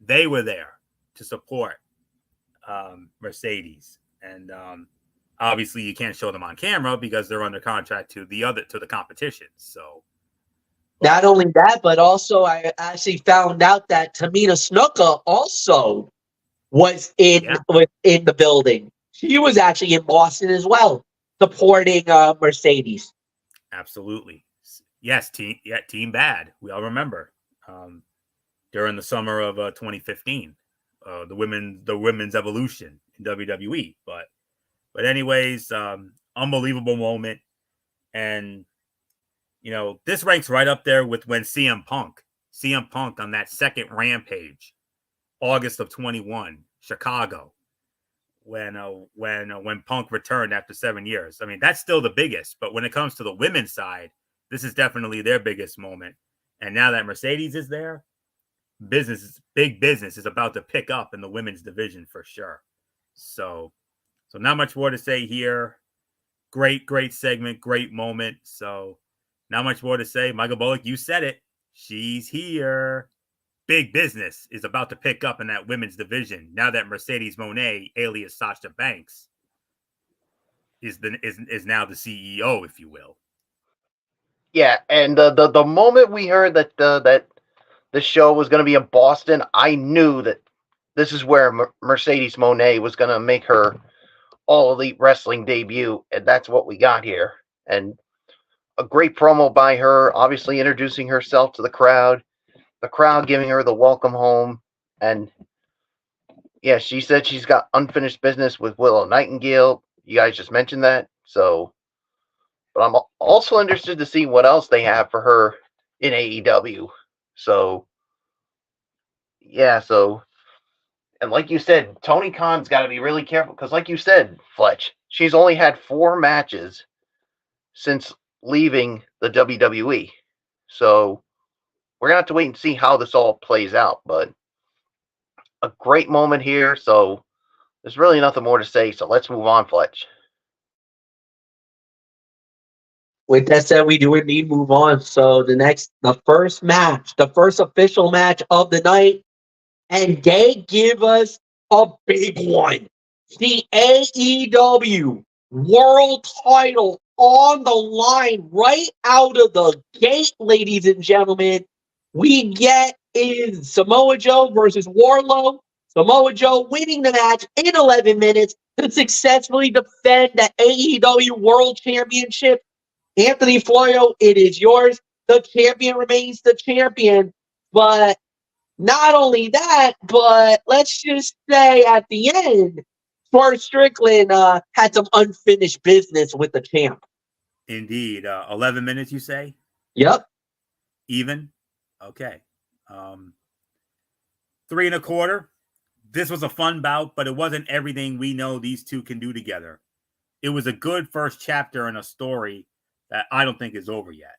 They were there to support Mercedes. And obviously you can't show them on camera because they're under contract to the competition. So not only that, but also I actually found out that Tamina Snuka also was in the building. She was actually in Boston as well, supporting Mercedes. Absolutely. Yes, Team Bad. We all remember during the summer of 2015, the women's evolution in WWE. But anyways, unbelievable moment. And this ranks right up there with when CM Punk on that second Rampage, August of 21, Chicago, when Punk returned after 7 years. I mean, that's still the biggest, but when it comes to the women's side, this is definitely their biggest moment. And now that Mercedes is there, big business is about to pick up in the women's division for sure. So not much more to say here. Great segment, great moment. So not much more to say. Michael Bullock, you said it. She's here. Big business is about to pick up in that women's division now that Mercedes Moné, alias Sasha Banks, is now the CEO, if you will. Yeah, and the moment we heard that the show was going to be in Boston, I knew that this is where Mercedes Moné was going to make her All Elite Wrestling debut, and that's what we got here. And a great promo by her, obviously introducing herself to the crowd giving her the welcome home. And yeah, she said she's got unfinished business with Willow Nightingale. You guys just mentioned that. So, but I'm also interested to see what else they have for her in AEW. So, yeah, and like you said, Tony Khan's got to be really careful because, like you said, Fletch, she's only had 4 matches since leaving the WWE. So, we're going to have to wait and see how this all plays out. But a great moment here. So, there's really nothing more to say. So, let's move on, Fletch. With that said, we do indeed move on. So the first official match of the night, and they give us a big one. The AEW World Title on the line right out of the gate, ladies and gentlemen. We get is Samoa Joe versus Wardlow. Samoa Joe winning the match in 11 minutes to successfully defend the AEW World Championship. Anthony Floyo, it is yours. The champion remains the champion. But not only that, but let's just say at the end, Swerve Strickland had some unfinished business with the champ. Indeed. 11 minutes, you say? Yep. Even? Okay. 3 1/4. This was a fun bout, but it wasn't everything we know these two can do together. It was a good first chapter in a story that I don't think is over yet.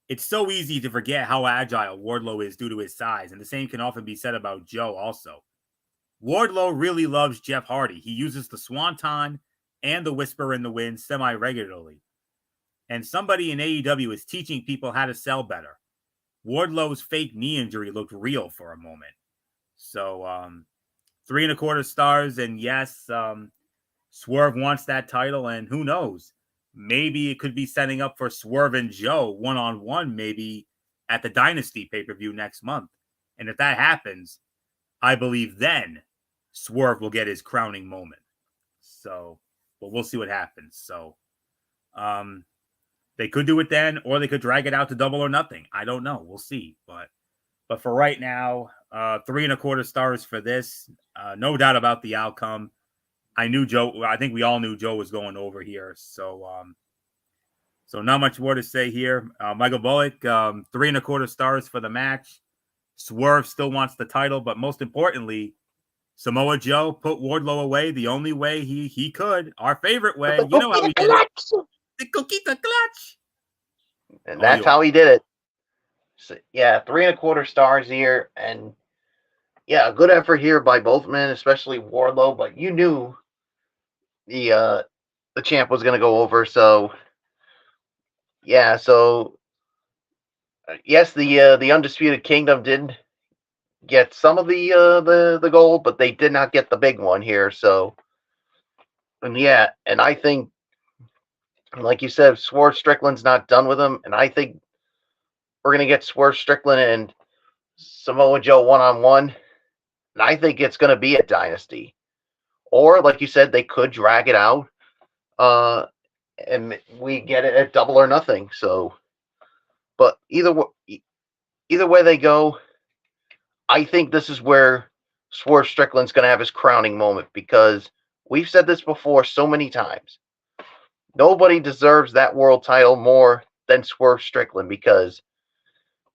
It's so easy to forget how agile Wardlow is due to his size, and the same can often be said about Joe also. Wardlow really loves Jeff Hardy. He uses the Swanton and the Whisper in the Wind semi-regularly. And somebody in AEW is teaching people how to sell better. Wardlow's fake knee injury looked real for a moment. So 3 1/4 stars, and yes, Swerve wants that title, and who knows? Maybe it could be setting up for Swerve and Joe one-on-one, maybe at the Dynasty pay-per-view next month. And if that happens, I believe then Swerve will get his crowning moment. So, but we'll see what happens. So, they could do it then, or they could drag it out to Double or Nothing. I don't know. We'll see. But for right now, 3 1/4 stars for this. No doubt about the outcome. I knew Joe. I think we all knew Joe was going over here. So, so not much more to say here. Michael Bullock, 3 1/4 stars for the match. Swerve still wants the title, but most importantly, Samoa Joe put Wardlow away the only way he could. Our favorite way. You know how he did it. The Coquita Clutch. And that's how he did it. So, yeah, 3 1/4 stars here. And yeah, a good effort here by both men, especially Wardlow. But you knew the champ was going to go over. So, yeah, so yes, the Undisputed Kingdom did get some of the gold, but they did not get the big one here. So, and yeah, and I think, like you said, Swerve Strickland's not done with him, and I think we're gonna get Swerve Strickland and Samoa Joe one-on-one, and I think it's gonna be a Dynasty, or like you said, they could drag it out, and we get it at Double or Nothing. So, but either way they go, I think this is where Swerve Strickland's going to have his crowning moment, because we've said this before so many times. Nobody deserves that world title more than Swerve Strickland, because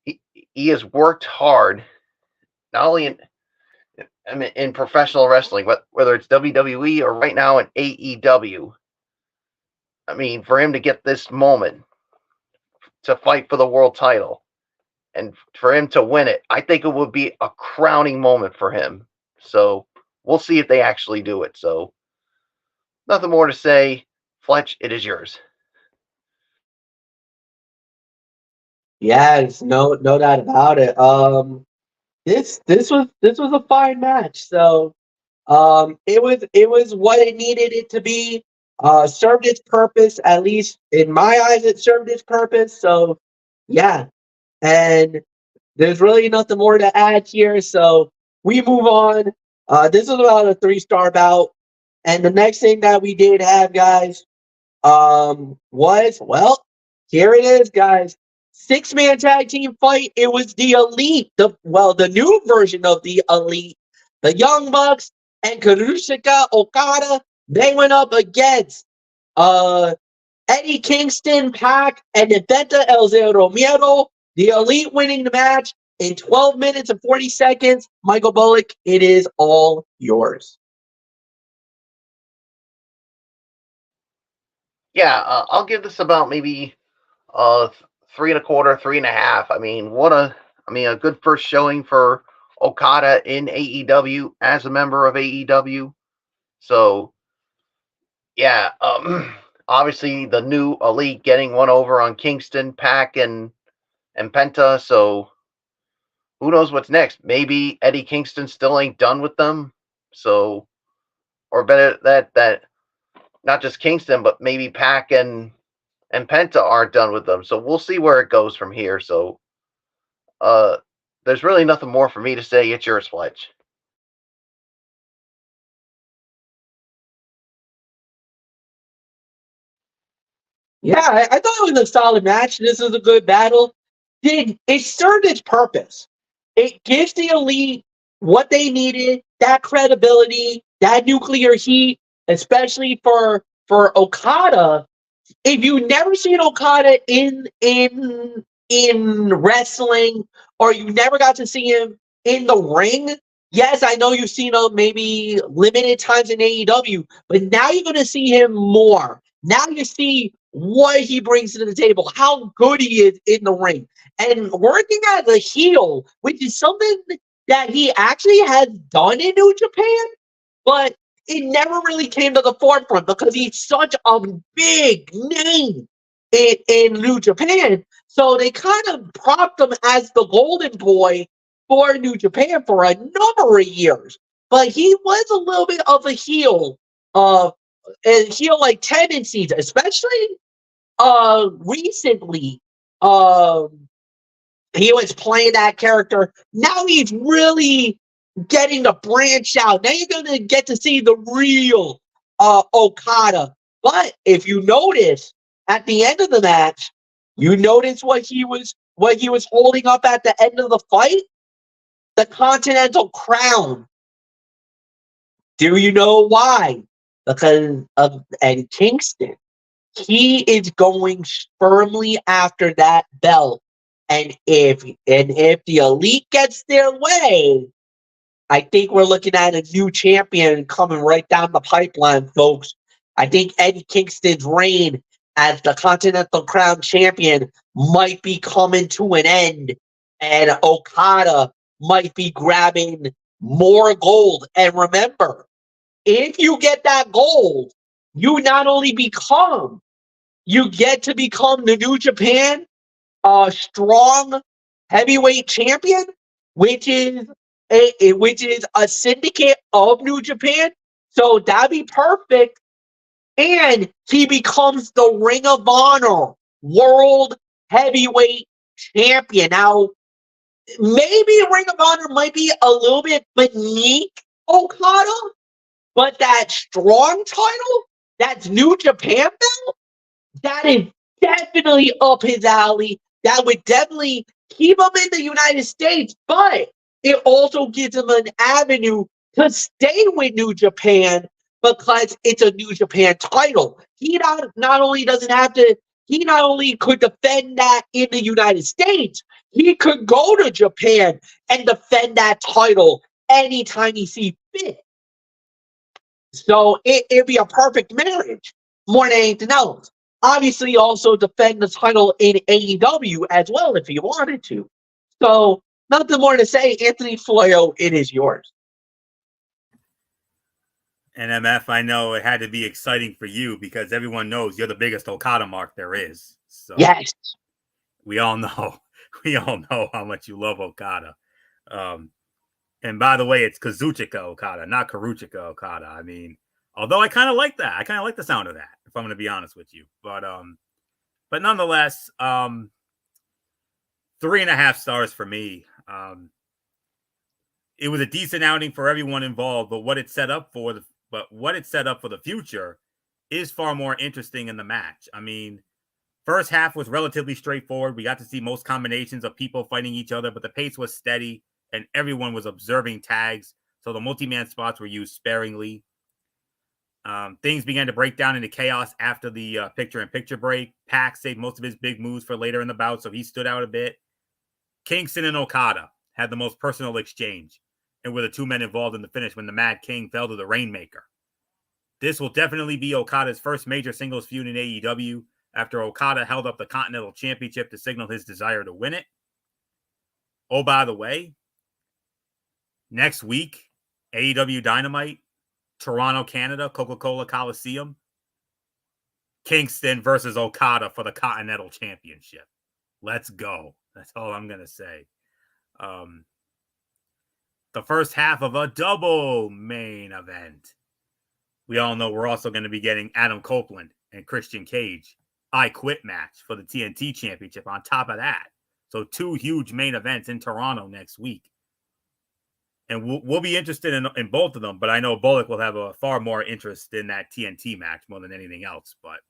he has worked hard, not only in professional wrestling, but whether it's WWE or right now in AEW. I mean, for him to get this moment to fight for the world title, and for him to win it, I think it would be a crowning moment for him. So we'll see if they actually do it. So nothing more to say. Fletch, it is yours. Yes, no doubt about it. This was a fine match. So it was what it needed it to be. Served its purpose, at least in my eyes. It served its purpose. So yeah. And there's really nothing more to add here, so we move on. This is about a 3-star bout, and the next thing that we did have, guys, was, well, here it is, guys. 6-man tag team fight. It was the Elite, the new version of the Elite, the Young Bucks and Kazuchika Okada. They went up against Eddie Kingston, Pac, and Inventa El Zero Miedo. The Elite winning the match in 12 minutes and 40 seconds. Michael Bullock, it is all yours. Yeah, I'll give this about maybe 3 1/4, 3.5. I mean, a good first showing for Okada in AEW as a member of AEW. So, yeah, obviously the new Elite getting one over on Kingston, Pac, and Penta. So who knows what's next? Maybe Eddie Kingston still ain't done with them. So, or better that not just Kingston, but maybe Pac and Penta aren't done with them. So we'll see where it goes from here. So there's really nothing more for me to say. It's yours, Fletch. Yeah, I thought it was a solid match. This is a good battle. It served its purpose. It gives the Elite what they needed, that credibility, that nuclear heat, especially for Okada if you never seen Okada in wrestling, or you never got to see him in the ring, yes, I know you've seen him maybe limited times in AEW, but now you're going to see him more. Now you see what he brings to the table, how good he is in the ring, and working as a heel, which is something that he actually has done in New Japan, but it never really came to the forefront because he's such a big name in New Japan. So they kind of propped him as the golden boy for New Japan for a number of years. But he was a little bit of a heel, heel-like tendencies, especially recently. He was playing that character. Now he's really getting to branch out. Now you're going to get to see the real Okada. But if you notice at the end of the match, you notice what he was holding up at the end of the fight? The Continental Crown. Do you know why? Because of Eddie Kingston. He is going firmly after that belt. And if the Elite gets their way, I think we're looking at a new champion coming right down the pipeline, folks. I think Eddie Kingston's reign as the Continental Crown champion might be coming to an end, and Okada might be grabbing more gold. And remember, if you get that gold, you not only get to become the New Japan strong heavyweight champion, which is a syndicate of New Japan. So that'd be perfect. And he becomes the Ring of Honor World Heavyweight Champion. Now, maybe Ring of Honor might be a little bit beneath Okada, but that strong title, that's New Japan belt, that is definitely up his alley. That would definitely keep him in the United States, but it also gives him an avenue to stay with New Japan because it's a New Japan title. He not only could defend that in the United States, he could go to Japan and defend that title anytime he sees fit. So it'd be a perfect marriage more than anything else. Obviously, also defend the title in AEW as well if he wanted to. So, nothing more to say. Anthony Floyo, it is yours. And MF, I know it had to be exciting for you because everyone knows you're the biggest Okada mark there is. So yes, we all know how much you love Okada. And by the way, it's Kazuchika Okada, not Karuchika Okada. I mean, although I kind of like that. I kind of like the sound of that, if I'm going to be honest with you. But nonetheless, 3.5 stars for me. It was a decent outing for everyone involved, but what it set up for the future is far more interesting in the match. I mean, first half was relatively straightforward. We got to see most combinations of people fighting each other, but the pace was steady and everyone was observing tags. So the multi-man spots were used sparingly. Things began to break down into chaos after the picture-in-picture break. Pac saved most of his big moves for later in the bout, so he stood out a bit. Kingston and Okada had the most personal exchange and were the two men involved in the finish when the Mad King fell to the Rainmaker. This will definitely be Okada's first major singles feud in AEW after Okada held up the Continental Championship to signal his desire to win it. Oh, by the way, next week, AEW Dynamite, Toronto, Canada, Coca-Cola Coliseum, Kingston versus Okada for the Continental Championship. Let's go. That's all I'm going to say. The first half of a double main event. We all know we're also going to be getting Adam Copeland and Christian Cage I Quit match for the TNT Championship on top of that. So 2 huge main events in Toronto next week. And we'll be interested in both of them, but I know Bullock will have a far more interest in that TNT match more than anything else. But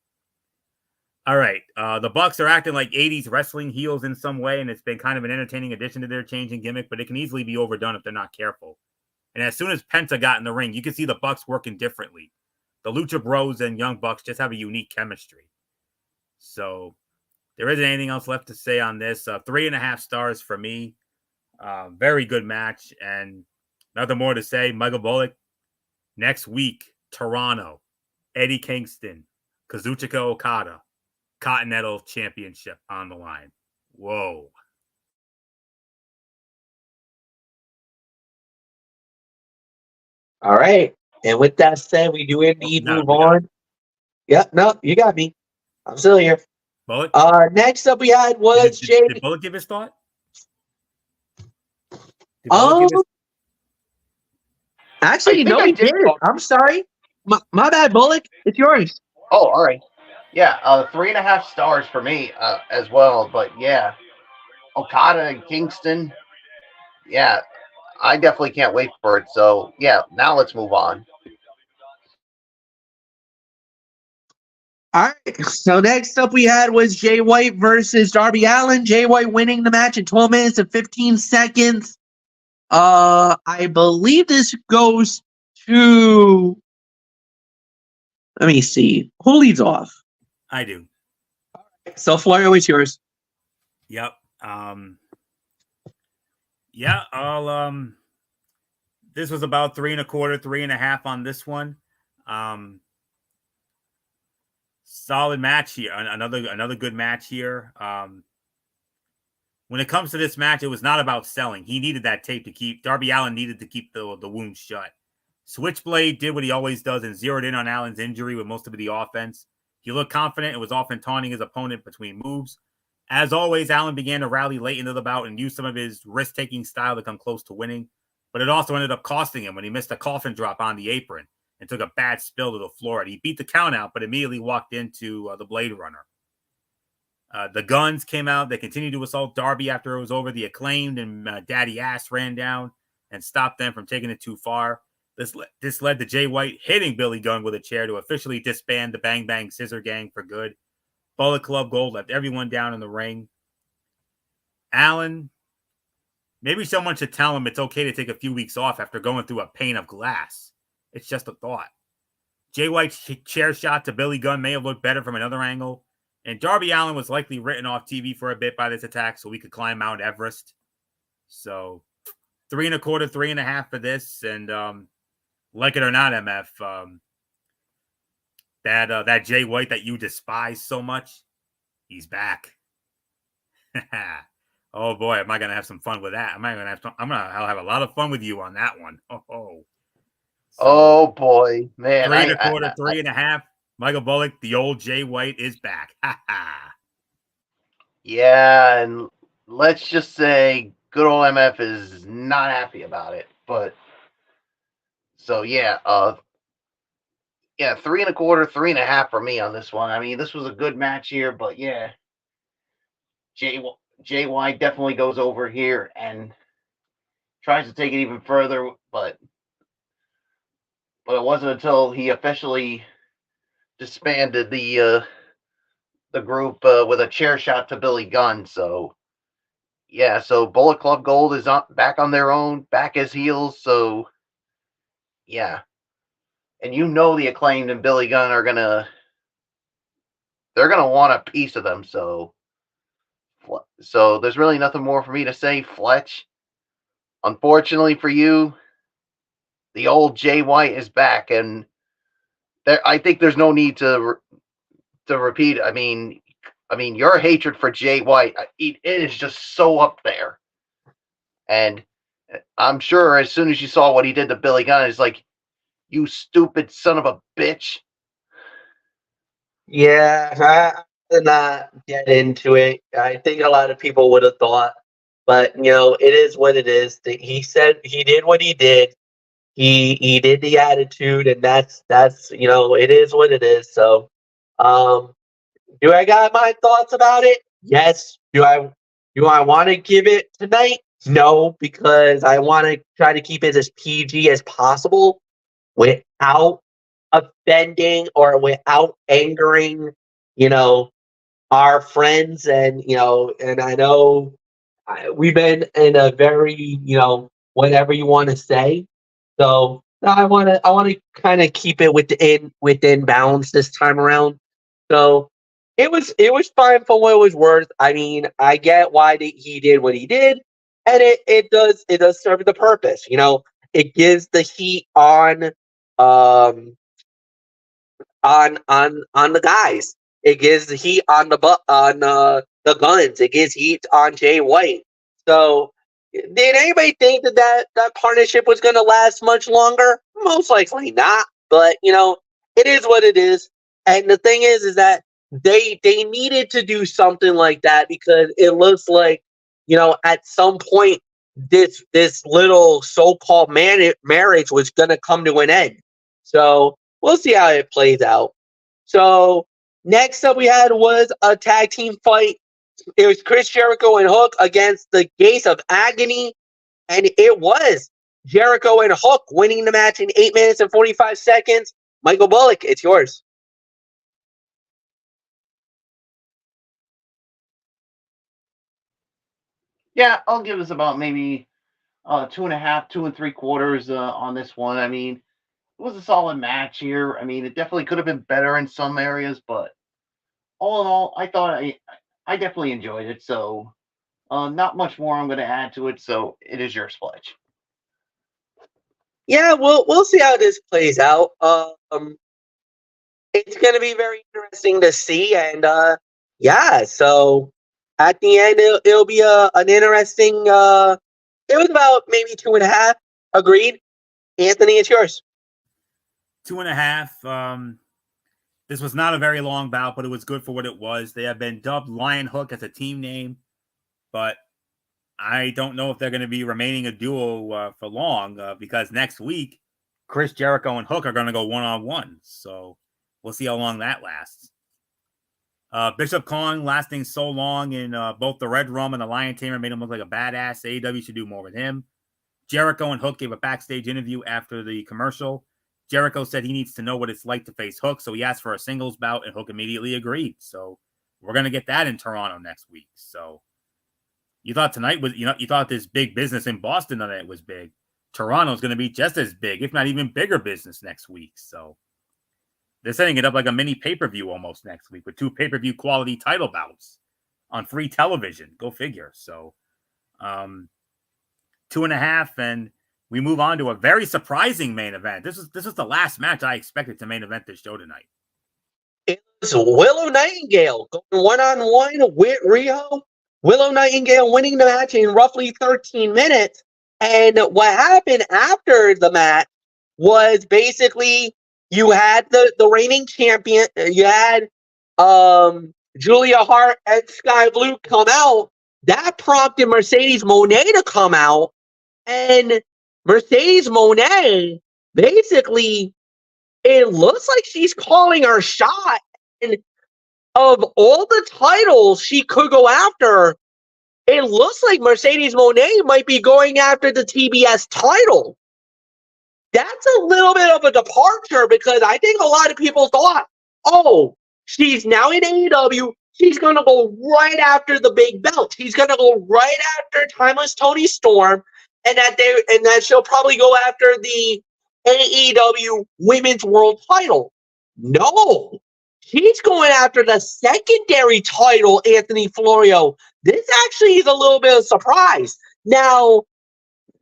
all right, the Bucks are acting like 80s wrestling heels in some way, and it's been kind of an entertaining addition to their changing gimmick, but it can easily be overdone if they're not careful. And as soon as Penta got in the ring, you could see the Bucks working differently. The Lucha Bros and Young Bucks just have a unique chemistry. So there isn't anything else left to say on this. 3.5 stars for me. Very good match, and nothing more to say. Michael Bullock next week, Toronto, Eddie Kingston, Kazuchika Okada, Continental Championship on the line. Whoa. All right. And with that said, we do indeed move on. Yep, no, you got me. I'm still here. Bullock? Next up we had was Did Bullock give his thought? Actually, no, he didn't. I'm sorry. My bad, Bullock. It's yours. Oh, all right. Yeah, 3.5 stars for me as well. But yeah, Okada and Kingston. Yeah, I definitely can't wait for it. So yeah, now let's move on. All right. So next up we had was Jay White versus Darby Allin. Jay White winning the match in 12 minutes and 15 seconds. I believe this goes to. Let me see. Who leads off? I do. So Florio, it's yours. Yep. Yeah, this was about 3.25, 3.5 on this one. Solid match here. Another good match here. When it comes to this match, it was not about selling. He needed that tape to keep. Darby Allin needed to keep the wound shut. Switchblade did what he always does and zeroed in on Allen's injury with most of the offense. He looked confident and was often taunting his opponent between moves. As always, Allin began to rally late into the bout and used some of his risk-taking style to come close to winning. But it also ended up costing him when he missed a coffin drop on the apron and took a bad spill to the floor. And he beat the count out, but immediately walked into the Blade Runner. The Guns came out. They continued to assault Darby after it was over. The Acclaimed and Daddy Ass ran down and stopped them from taking it too far. This led to Jay White hitting Billy Gunn with a chair to officially disband the Bang Bang Scissor Gang for good. Bullet Club Gold left everyone down in the ring. Allin, maybe someone should tell him it's okay to take a few weeks off after going through a pane of glass. It's just a thought. Jay White's chair shot to Billy Gunn may have looked better from another angle, and Darby Allin was likely written off TV for a bit by this attack so we could climb Mount Everest. So 3.25, 3.5 for this, and like it or not, MF, that Jay White that you despise so much, he's back. Oh boy, am I gonna have some fun with that? I'm gonna have a lot of fun with you on that one. Oh boy, man! 3.25, 3.5. Michael Bullock, the old Jay White is back. Yeah, and let's just say good old MF is not happy about it. But so yeah, 3.25, 3.5 for me on this one. I mean, this was a good match here, but yeah, Jay White definitely goes over here and tries to take it even further, but it wasn't until he officially disbanded the group with a chair shot to Billy Gunn. So yeah, so Bullet Club Gold is back on their own, back as heels. So yeah, and the Acclaimed and Billy Gunn are they're gonna want a piece of them. So there's really nothing more for me to say, Fletch. Unfortunately for you, the old Jay White is back, and I think there's no need to repeat. I mean, your hatred for Jay White, it is just so up there. And I'm sure as soon as you saw what he did to Billy Gunn, it's like, you stupid son of a bitch. Yeah, I did not get into it. I think a lot of people would have thought, but it is what it is. He said he did what he did. He did the attitude, and that's it is what it is. So, do I got my thoughts about it? Yes. Do I want to give it tonight? No, because I want to try to keep it as PG as possible without offending or without angering, our friends, and and I know we've been in a very, whatever you want to say. So I want to kind of keep it within balance this time around. So it was fine for what it was worth. I mean, I get why he did what he did, and it does serve the purpose. It gives the heat um on the guys. It gives the heat on the guns. It gives heat on Jay White. So, did anybody think that partnership was going to last much longer? Most likely not. But it is what it is. And the thing is that they needed to do something like that because it looks like at some point this little so-called marriage was going to come to an end. So we'll see how it plays out. So next up we had was a tag team fight. It was Chris Jericho and Hook against the Gates of Agony, and it was Jericho and Hook winning the match in 8 minutes and 45 seconds. Michael Bullock, it's yours. Yeah, I'll give us about maybe 2.5, 2 3/4 on this one. I mean, it was a solid match here. I mean, it definitely could have been better in some areas, but all in all, I thought I definitely enjoyed it. So, not much more I'm going to add to it. So, it is your Pledge. Yeah, we'll see how this plays out. It's going to be very interesting to see, and yeah. So at the end, it'll be an interesting. It was about maybe 2.5. Agreed. Anthony, it's yours. 2.5. This was not a very long bout, but it was good for what it was. They have been dubbed Lion Hook as a team name, but I don't know if they're going to be remaining a duo for long because next week, Chris Jericho and Hook are going to go one-on-one. So we'll see how long that lasts. Bishop Kong lasting so long in both the Red Rum and the Lion Tamer made him look like a badass. AEW should do more with him. Jericho and Hook gave a backstage interview after the commercial. Jericho said he needs to know what it's like to face Hook, so he asked for a singles bout, and Hook immediately agreed. So we're going to get that in Toronto next week. So you thought tonight was, you thought this big business in Boston tonight was big. Toronto's going to be just as big, if not even bigger business next week. So they're setting it up like a mini pay-per-view almost next week with 2 pay-per-view quality title bouts on free television. Go figure. So 2.5, and we move on to a very surprising main event. This is the last match I expected to main event this show tonight. It's Willow Nightingale going one-on-one with Riho. Willow Nightingale winning the match in roughly 13 minutes. And what happened after the match was basically you had the reigning champion. You had Julia Hart and Sky Blue come out. That prompted Mercedes Moné to come out. And Mercedes Moné, basically, it looks like she's calling her shot. And of all the titles she could go after, it looks like Mercedes Moné might be going after the TBS title. That's a little bit of a departure because I think a lot of people thought, oh, she's now in AEW. She's going to go right after the big belt. She's going to go right after Timeless Toni Storm. And that she'll probably go after the AEW Women's World Title. No, she's going after the secondary title, Anthony Florio. This actually is a little bit of a surprise. Now,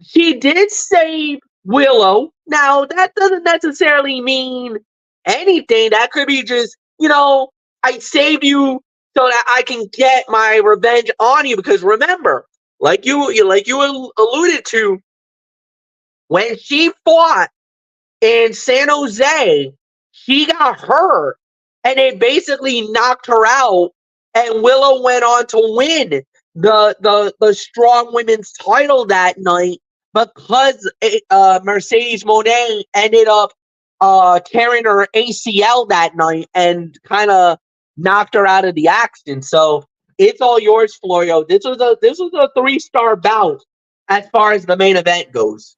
she did save Willow. Now, that doesn't necessarily mean anything. That could be just, I saved you so that I can get my revenge on you. Because remember, like you alluded to, when she fought in San Jose, she got hurt, and it basically knocked her out. And Willow went on to win the Strong Women's title that night because Mercedes Moné ended up tearing her ACL that night and kind of knocked her out of the action. So it's all yours, Florio. This was a 3-star bout as far as the main event goes.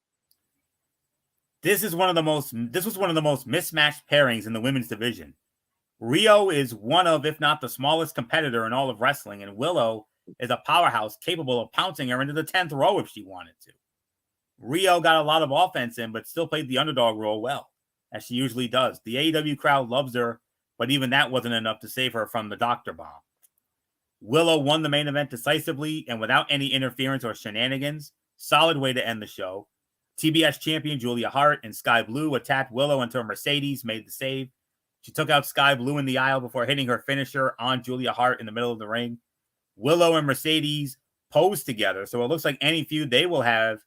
This was one of the most mismatched pairings in the women's division. Riho is one of, if not the smallest competitor in all of wrestling, and Willow is a powerhouse capable of pouncing her into the 10th row if she wanted to. Riho got a lot of offense in, but still played the underdog role well, as she usually does. The AEW crowd loves her but even that wasn't enough to save her from the Dr. Bomb. Willow won the main event decisively and without any interference or shenanigans. Solid way to end the show. TBS champion Julia Hart and Sky Blue attacked Willow until Mercedes made the save. She took out Sky Blue in the aisle before hitting her finisher on Julia Hart in the middle of the ring. Willow and Mercedes posed together, so it looks like any feud they will have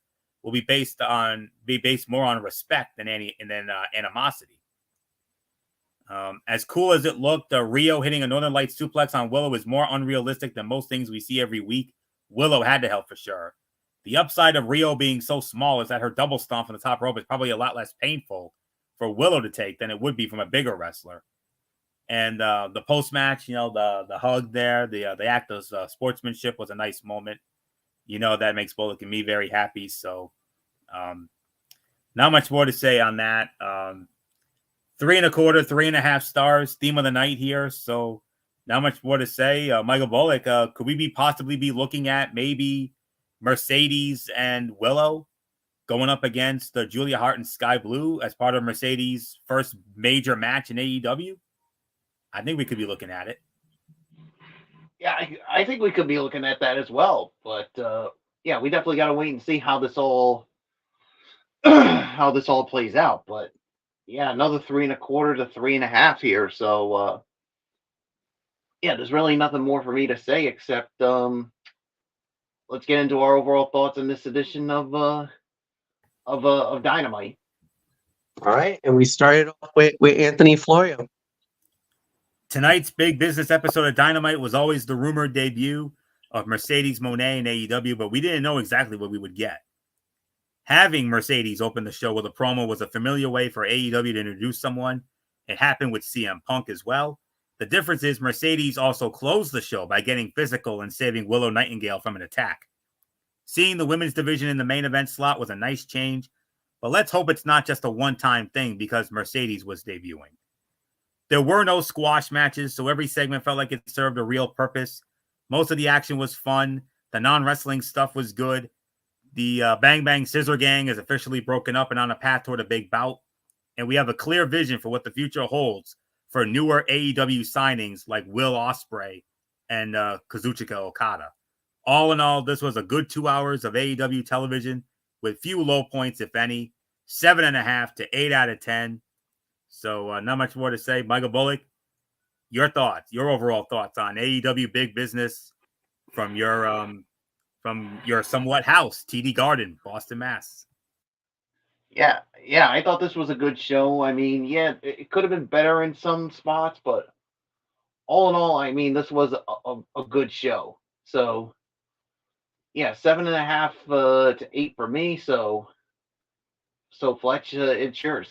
will be based more on respect than animosity. As cool as it looked, Rio hitting a Northern Lights suplex on Willow is more unrealistic than most things we see every week. Willow had to help for sure. The upside of Rio being so small is that her double stomp on the top rope is probably a lot less painful for Willow to take than it would be from a bigger wrestler. And the post-match, the hug there, the act of sportsmanship was a nice moment. That makes Bullock and me very happy. So not much more to say on that. 3.25, 3.5 stars, theme of the night here. So not much more to say. Michael Bullock, could we possibly be looking at maybe Mercedes and Willow going up against Julia Hart and Sky Blue as part of Mercedes' first major match in AEW? I think we could be looking at it. Yeah, I think we could be looking at that as well. But yeah, we definitely got to wait and see how this all plays out. But yeah, another 3.25 to 3.5 here. So yeah, there's really nothing more for me to say except let's get into our overall thoughts on this edition of Dynamite. All right, and we started off with Anthony Florio. Tonight's big business episode of Dynamite was always the rumored debut of Mercedes Moné in AEW, but we didn't know exactly what we would get. Having Mercedes open the show with a promo was a familiar way for AEW to introduce someone. It happened with CM Punk as well. The difference is Mercedes also closed the show by getting physical and saving Willow Nightingale from an attack. Seeing the women's division in the main event slot was a nice change, but let's hope it's not just a one-time thing because Mercedes was debuting. There were no squash matches, so every segment felt like it served a real purpose. Most of the action was fun. The non-wrestling stuff was good. The Bang Bang Scissor Gang is officially broken up and on a path toward a big bout. And we have a clear vision for what the future holds for newer AEW signings like Will Ospreay and Kazuchika Okada. All in all, this was a good 2 hours of AEW television with few low points, if any. 7.5 to 8 out of 10. So not much more to say. Michael Bullock, your overall thoughts on AEW Big Business from your somewhat house, TD Garden, Boston, Mass. Yeah, I thought this was a good show. I mean, yeah, it could have been better in some spots, but all in all, I mean, this was a good show. So yeah, 7.5 to 8 for me. So Fletch, it's yours.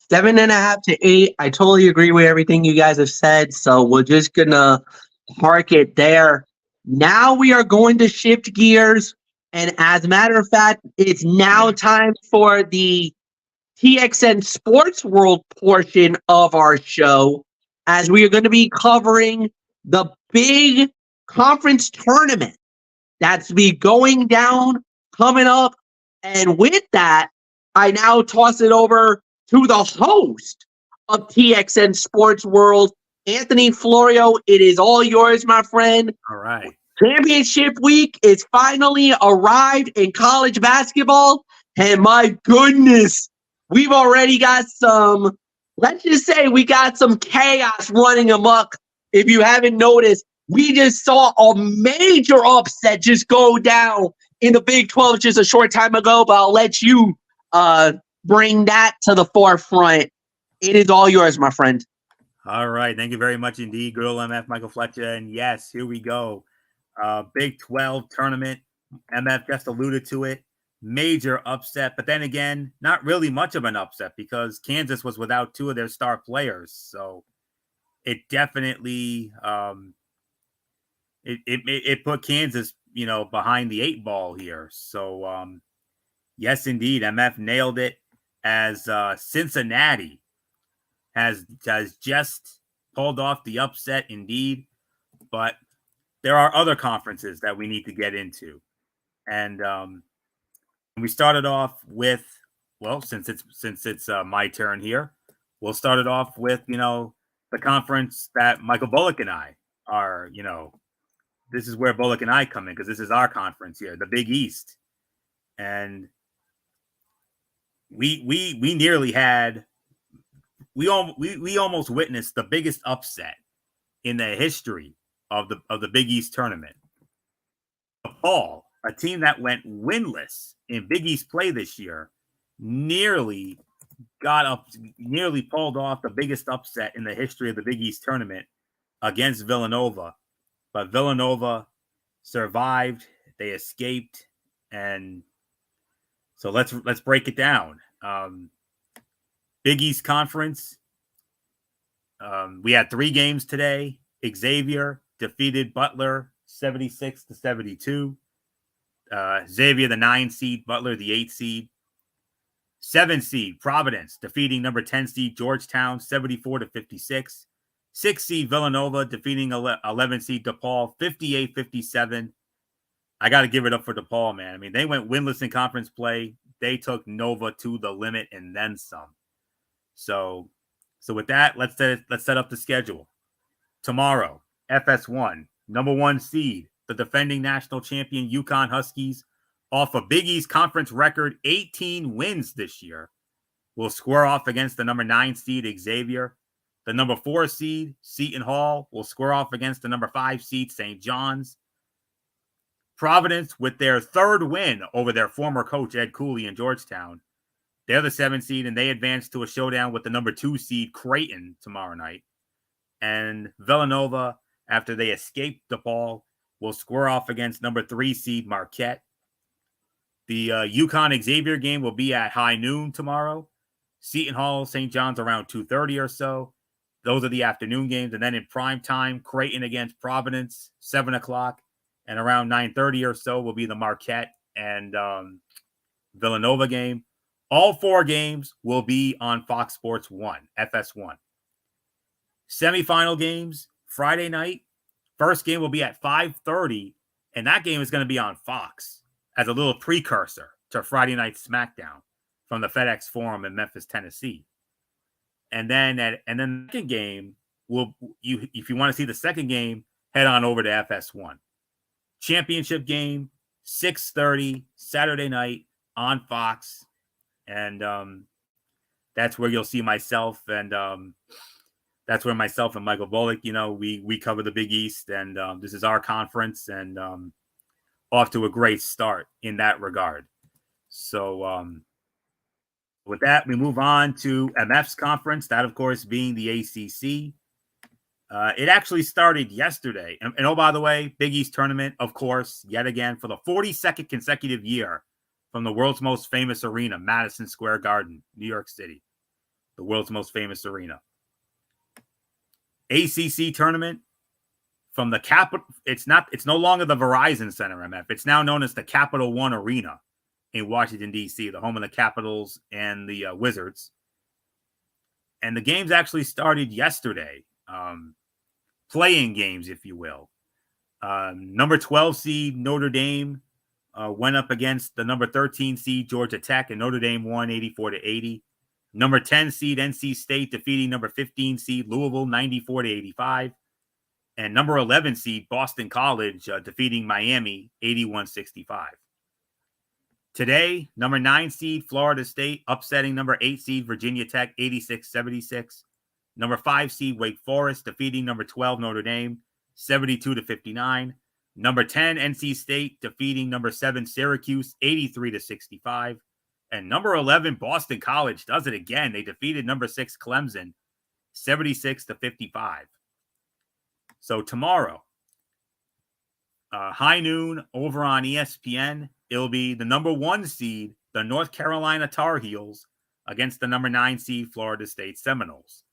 7.5 to 8. I totally agree with everything you guys have said. So we're just gonna park it there. Now we are going to shift gears. And as a matter of fact, it's now time for the TXN Sports World portion of our show, as we are going to be covering the big conference tournament that's be going down, coming up. And with that, I now toss it over to the host of TXN Sports World, Anthony Florio. It is all yours, my friend. All right. Championship week is finally arrived in college basketball. And my goodness, we've already got let's just say we got some chaos running amok. If you haven't noticed, we just saw a major upset just go down in the Big 12 just a short time ago, but I'll let you bring that to the forefront. It is all yours, my friend. All right. Thank you very much indeed, Girl MF, Michael Fletcher. And yes, here we go. Big 12 tournament. MF just alluded to it. Major upset. But then again, not really much of an upset because Kansas was without two of their star players. So it definitely it put Kansas, behind the 8 ball here. So yes, indeed, MF nailed it as Cincinnati has just pulled off the upset indeed. But there are other conferences that we need to get into. And we started off with, well, since it's my turn here, we'll start it off with, the conference that Michael Bullock and I are, this is where Bullock and I come in because this is our conference here, the Big East. And we nearly had we almost witnessed the biggest upset in the history of the Big East tournament. DePaul, a team that went winless in Big East play this year, nearly pulled off the biggest upset in the history of the Big East tournament against Villanova. But Villanova survived, they escaped, and so let's break it down. Big East Conference. We had 3 games today. Xavier defeated Butler 76-72. Xavier, the 9 seed, Butler, the 8 seed. 7 seed, Providence, defeating number 10 seed, Georgetown, 74-56. 6 seed, Villanova, defeating 11 seed, DePaul, 58-57. I got to give it up for DePaul, man. I mean, they went winless in conference play. They took Nova to the limit and then some. So with that, let's set up the schedule. Tomorrow, FS1, number 1 seed, the defending national champion UConn Huskies, off a Big East Conference record 18 wins this year, will square off against the number 9 seed Xavier. The number 4 seed Seton Hall will square off against the number 5 seed St. John's. Providence, with their 3rd win over their former coach Ed Cooley in Georgetown, they're the 7th seed, and they advance to a showdown with the number 2 seed Creighton tomorrow night. And Villanova, after they escape DePaul, will square off against number 3 seed Marquette. The UConn Xavier game will be at high noon tomorrow. Seton Hall, St. John's around 2:30 or so. Those are the afternoon games. And then in prime time, Creighton against Providence, 7 o'clock. And around 9:30 or so will be the Marquette and Villanova game. All 4 games will be on Fox Sports 1, FS1. Semifinal games, Friday night. First game will be at 5:30, and that game is going to be on Fox as a little precursor to Friday Night SmackDown from the FedEx Forum in Memphis, Tennessee. And then the second game if you want to see the second game, head on over to FS1. Championship game, 6:30 Saturday night on Fox, and that's where you'll see myself and that's where myself and Michael Bullock, we cover the Big East, and this is our conference, and off to a great start in that regard. So with that, we move on to MF's conference, that, of course, being the ACC. It actually started yesterday. And oh, by the way, Big East tournament, of course, yet again, for the 42nd consecutive year from the world's most famous arena, Madison Square Garden, New York City, the world's most famous arena. ACC tournament from the Capital. It's no longer the Verizon Center, MF. It's now known as the Capital One Arena in Washington, D.C., the home of the Capitals and the Wizards. And the games actually started yesterday. Playing games, if you will. Number 12 seed Notre Dame went up against the number 13 seed Georgia Tech, and Notre Dame won 84-80. Number 10 seed NC State defeating number 15 seed Louisville 94-85. And number 11 seed Boston College defeating Miami 81-65. Today, number 9 seed Florida State upsetting number 8 seed Virginia Tech 86-76. Number 5 seed Wake Forest defeating number 12 Notre Dame 72-59. Number 10 NC State defeating number 7 Syracuse 83-65. And number 11 Boston College does it again. They defeated number 6 Clemson 76-55. So tomorrow, high noon over on ESPN, it'll be the number 1 seed, the North Carolina Tar Heels, against the number 9 seed Florida State Seminoles.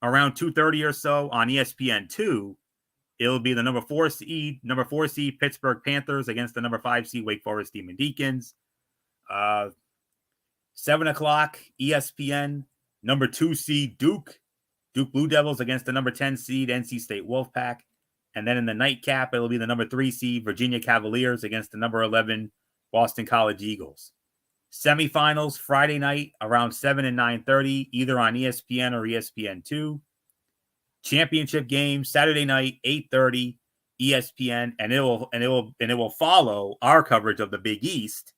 Around 2:30 or so on ESPN2, it'll be the number 4 seed Pittsburgh Panthers against the number 5 seed Wake Forest Demon Deacons. 7 o'clock ESPN, number 2 seed Duke Blue Devils against the number 10 seed NC State Wolfpack. And then in the nightcap, it'll be the number 3 seed Virginia Cavaliers against the number 11 Boston College Eagles. Semifinals Friday night around 7 and 9:30, either on ESPN or ESPN2. Championship game Saturday night, 8:30, ESPN, and it will follow our coverage of the Big East.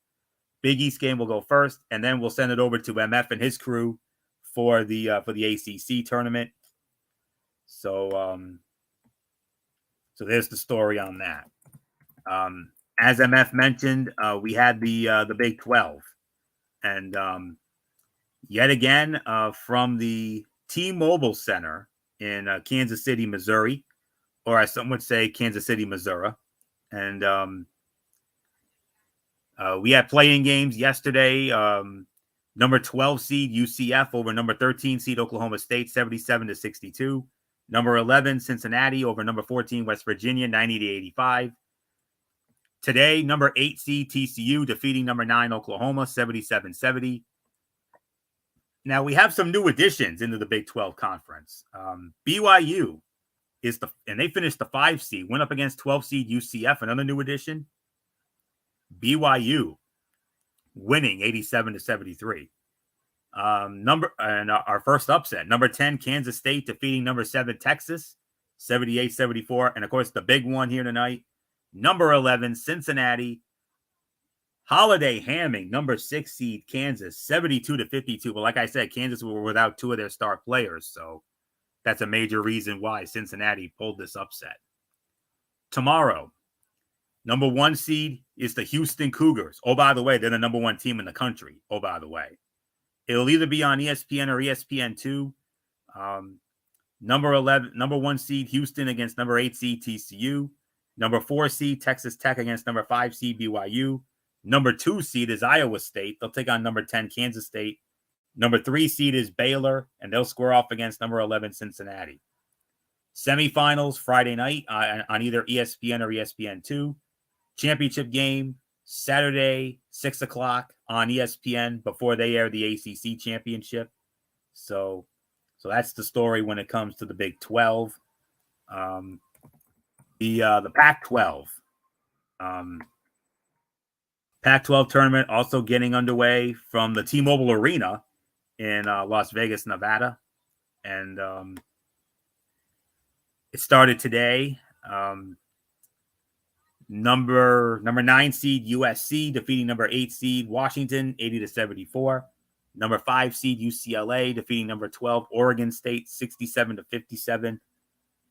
Big East game will go first, and then we'll send it over to MF and his crew for the ACC tournament. So so there's the story on that. As MF mentioned, we had the Big 12, and yet again from the T-Mobile Center in Kansas City, Missouri, or as some would say, Kansas City, Missouri, and we had playing games yesterday. Number 12 seed UCF over number 13 seed Oklahoma State, 77-62. Number 11 Cincinnati over number 14 West Virginia, 90-85. Today, number 8 seed TCU defeating number 9 Oklahoma, 77-70. Now we have some new additions into the Big 12 conference. BYU and they finished the 5 seed, went up against 12 seed UCF, another new addition. BYU winning 87-73. Our first upset, number 10 Kansas State defeating number 7 Texas, 78-74. And of course, the big one here tonight, number 11 Cincinnati holiday hamming number 6 seed Kansas, 72-52. But like I said, Kansas were without 2 of their star players, so that's a major reason why Cincinnati pulled this upset. Tomorrow, number 1 seed is the Houston Cougars. Oh, by the way, they're the number 1 team in the country. Oh, by the way. It'll either be on ESPN or ESPN2. Number 1 seed Houston against number 8 seed TCU. Number 4 seed Texas Tech against number 5 seed BYU. Number 2 seed is Iowa State. They'll take on number 10 Kansas State. Number 3 seed is Baylor, and they'll square off against number 11 Cincinnati. Semifinals Friday night on either ESPN or ESPN2. Championship game Saturday, 6 o'clock on ESPN before they air the ACC championship. So that's the story when it comes to the Big 12. The Pac-12. Pac-12 tournament also getting underway from the T-Mobile Arena in Las Vegas, Nevada. And it started today. Number 9 seed USC defeating number 8 seed Washington, 80-74. Number 5 seed UCLA defeating number 12 Oregon State, 67-57.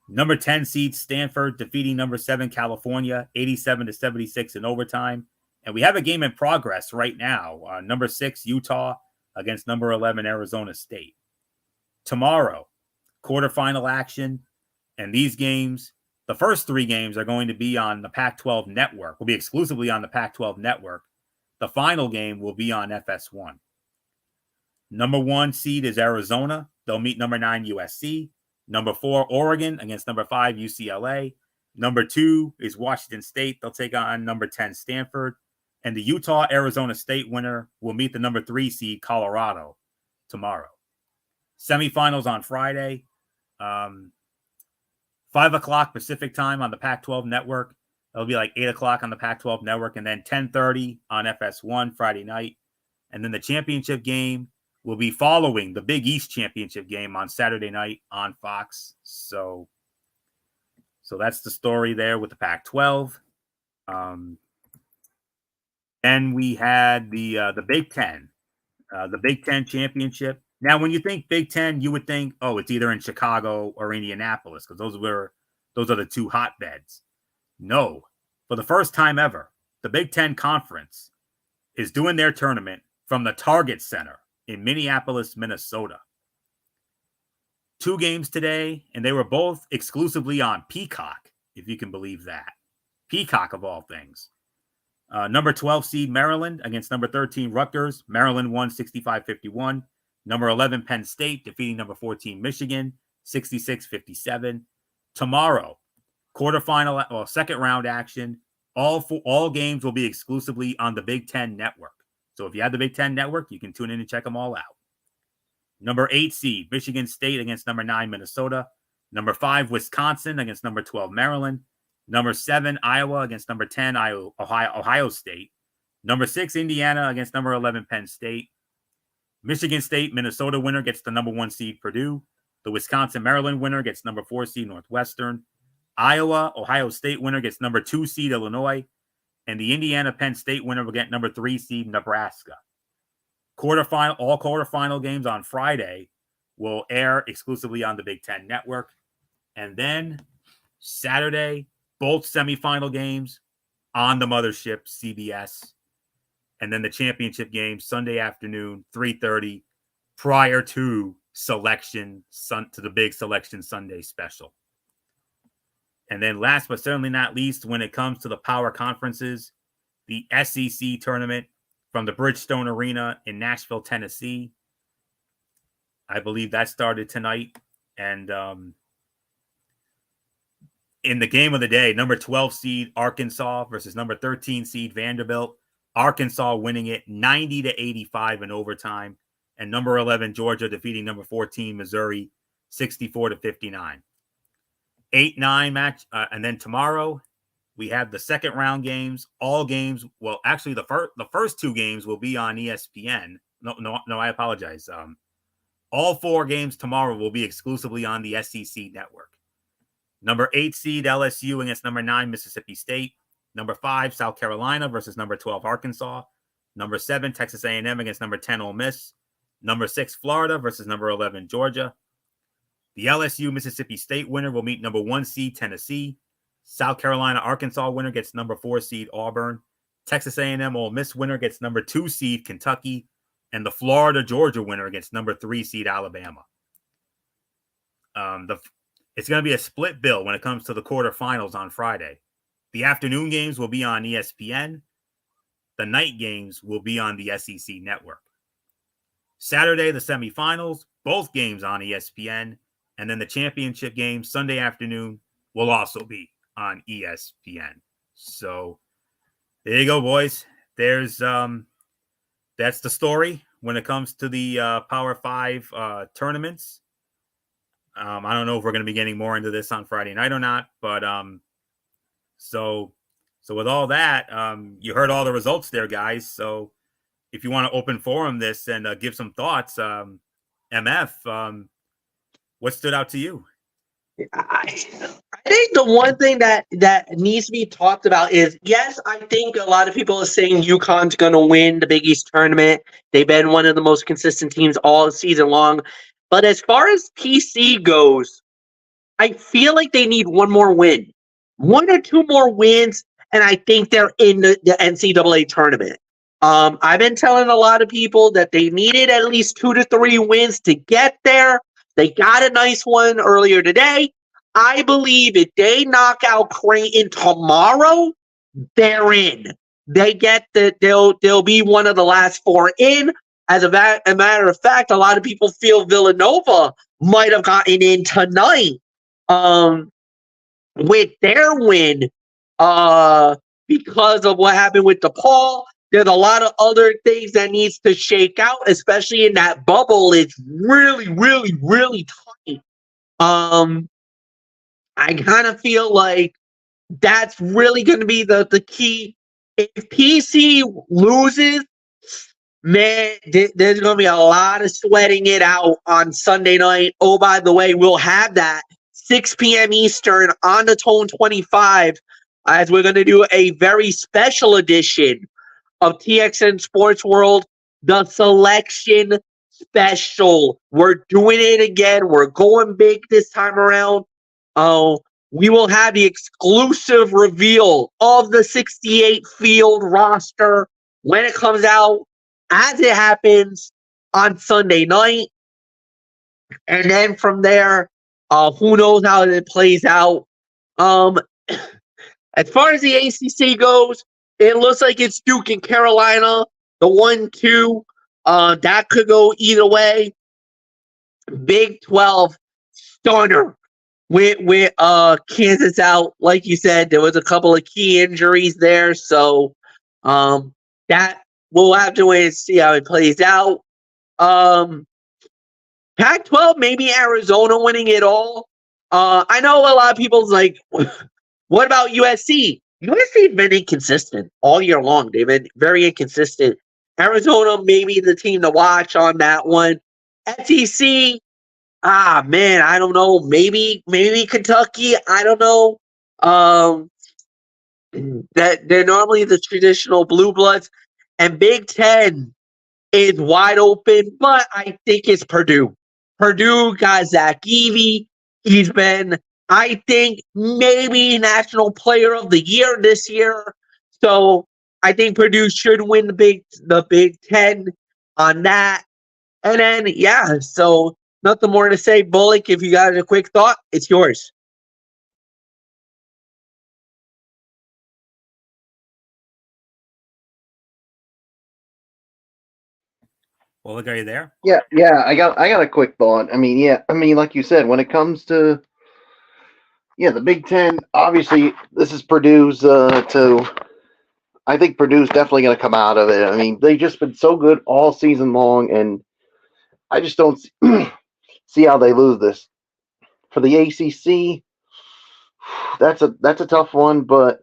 Number 10 seed Stanford defeating number 7 California, 87-76 in overtime. And we have a game in progress right now. Number 6 Utah against number 11 Arizona State. Tomorrow, quarterfinal action, and these games, the first 3 games are going to be on the Pac-12 network. Will be exclusively on the Pac-12 network. The final game will be on FS1. Number 1 seed is Arizona. They'll meet number 9 USC. Number 4 Oregon against number 5 UCLA. Number 2 is Washington State. They'll take on number 10 Stanford. And the Utah-Arizona State winner will meet the number 3 seed Colorado tomorrow. Semifinals on Friday. 5 o'clock Pacific time on the Pac-12 network. It'll be like 8 o'clock on the Pac-12 network, and then 10:30 on FS1 Friday night. And then the championship game will be following the Big East championship game on Saturday night on Fox. So that's the story there with the Pac-12. And we had the Big Ten, the Big Ten championship. Now, when you think Big Ten, you would think, oh, it's either in Chicago or Indianapolis, because those are the 2 hotbeds. No, for the first time ever, the Big Ten Conference is doing their tournament from the Target Center in Minneapolis, Minnesota. 2 games today, and they were both exclusively on Peacock, if you can believe that. Peacock of all things. Number 12 seed Maryland against number 13 Rutgers. Maryland won 65-51. Number 11 Penn State defeating number 14 Michigan, 66-57. Tomorrow, second round action. All games will be exclusively on the Big Ten Network. So if you have the Big Ten Network, you can tune in and check them all out. Number 8 seed Michigan State against number 9 Minnesota. Number 5 Wisconsin against number 12 Maryland. Number 7 Iowa against number 10 Ohio State. Number 6 Indiana against number 11 Penn State. Michigan State Minnesota winner gets the number 1 seed Purdue. The Wisconsin-Maryland winner gets number 4 seed Northwestern. Iowa-Ohio State winner gets number 2 seed Illinois. And the Indiana-Penn State winner will get number 3 seed Nebraska. All quarterfinal games on Friday will air exclusively on the Big Ten Network. And then Saturday, both semifinal games on the mothership, CBS. And then the championship game Sunday afternoon, 3:30, prior to the big Selection Sunday special. And then last but certainly not least, when it comes to the power conferences, the SEC tournament from the Bridgestone Arena in Nashville, Tennessee. I believe that started tonight. And in the game of the day, number 12 seed Arkansas versus number 13 seed Vanderbilt. Arkansas winning it 90-85 in overtime. And number 11 Georgia defeating number 14 Missouri 64-59. 8-9 match. And then tomorrow we have the second round games. All games. Well, actually the first 2 games will be on ESPN. No, I apologize. All 4 games tomorrow will be exclusively on the SEC network. Number 8 seed LSU against number 9 Mississippi State. Number 5 South Carolina versus number 12 Arkansas. Number 7 Texas A&M against number 10 Ole Miss. Number 6 Florida versus number 11 Georgia. The LSU Mississippi State winner will meet number 1 seed Tennessee. South Carolina Arkansas winner gets number 4 seed Auburn. Texas A&M Ole Miss winner gets number 2 seed Kentucky. And the Florida Georgia winner against number 3 seed Alabama. It's going to be a split bill when it comes to the quarterfinals on Friday. The afternoon games will be on ESPN. The night games will be on the SEC network. Saturday, the semifinals, both games on ESPN. And then the championship game Sunday afternoon will also be on ESPN. So there you go, boys. There's that's the story when it comes to the Power 5 tournaments. I don't know if we're going to be getting more into this on Friday night or not, but so with all that, you heard all the results there, guys. So if you want to open forum this and give some thoughts, MF, what stood out to you? I think the one thing that needs to be talked about is, yes, I think a lot of people are saying UConn's going to win the Big East tournament. They've been one of the most consistent teams all season long. But as far as PC goes, I feel like they need one more win. 1 or 2 more wins, and I think they're in the NCAA tournament. I've been telling a lot of people that they needed at least 2 to 3 wins to get there. They got a nice one earlier today. I believe if they knock out Creighton tomorrow, they're in. They'll be one of the last 4 in. As a matter of fact, a lot of people feel Villanova might have gotten in tonight with their win because of what happened with DePaul. There's a lot of other things that needs to shake out, especially in that bubble. It's really, really, really tight. I kind of feel like that's really going to be the key. If PC loses, man, there's going to be a lot of sweating it out on Sunday night. Oh, by the way, we'll have that 6 p.m. Eastern on the Tone 25, as we're going to do a very special edition of TXN Sports World, the Selection Special. We're doing it again. We're going big this time around. We will have the exclusive reveal of the 68 field roster when it comes out, as it happens on Sunday night. And then from there, who knows how it plays out. As far as the ACC goes, it looks like it's Duke and Carolina, the 1-2. That could go either way. Big 12 stunner with Kansas out. Like you said, there was a couple of key injuries there. So that we'll have to wait and see how it plays out. Pac-12, maybe Arizona winning it all. I know a lot of people's like, what about USC? USC has been inconsistent all year long. They've been very inconsistent. Arizona, maybe the team to watch on that one. SEC, Man, I don't know. Maybe Kentucky. I don't know. That they're normally the traditional blue bloods, and Big Ten is wide open, but I think it's Purdue. Purdue got Zach Evie. He's been, I think, maybe National Player of the Year this year. So I think Purdue should win the Big Ten on that. And then yeah, so nothing more to say. Bullock, if you got a quick thought, it's yours. Well, look, are you there? Yeah. I got a quick thought. I mean, like you said, when it comes to the Big Ten, obviously this is Purdue's I think Purdue's definitely going to come out of it. I mean, they've just been so good all season long, and I just don't see how they lose this. For the ACC, that's a tough one, but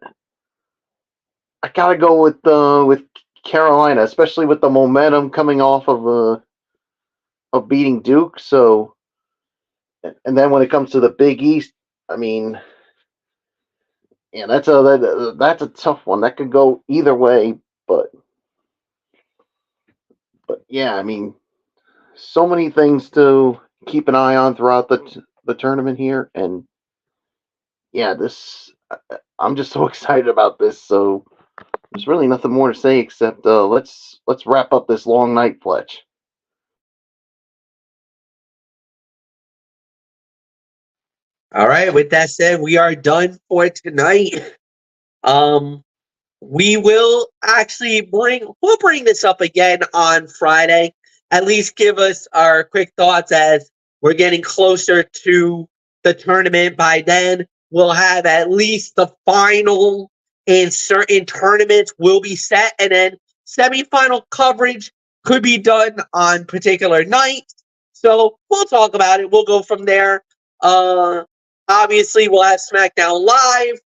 I gotta go with Carolina, especially with the momentum coming off of beating Duke. So, and then when it comes to the Big East, I mean, yeah, that's a tough one. That could go either way, but yeah, I mean, so many things to keep an eye on throughout the tournament here, and yeah, I'm just so excited about this. So there's really nothing more to say except let's wrap up this long night, Fletch. All right. With that said, we are done for tonight. We will actually we'll bring this up again on Friday. At least give us our quick thoughts as we're getting closer to the tournament. By then, we'll have at least the final in certain tournaments will be set, and then semifinal coverage could be done on particular nights. So we'll talk about it. We'll go from there. Obviously, we'll have SmackDown Live,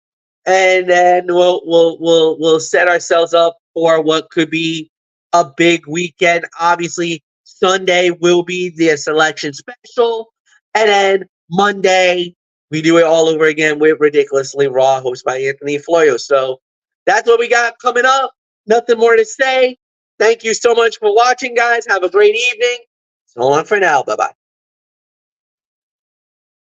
and then we'll set ourselves up for what could be a big weekend. Obviously, Sunday will be the selection special, and then Monday we do it all over again with Ridiculously Raw, hosted by Anthony Florio. So that's what we got coming up. Nothing more to say. Thank you so much for watching, guys. Have a great evening. So long for now. Bye bye.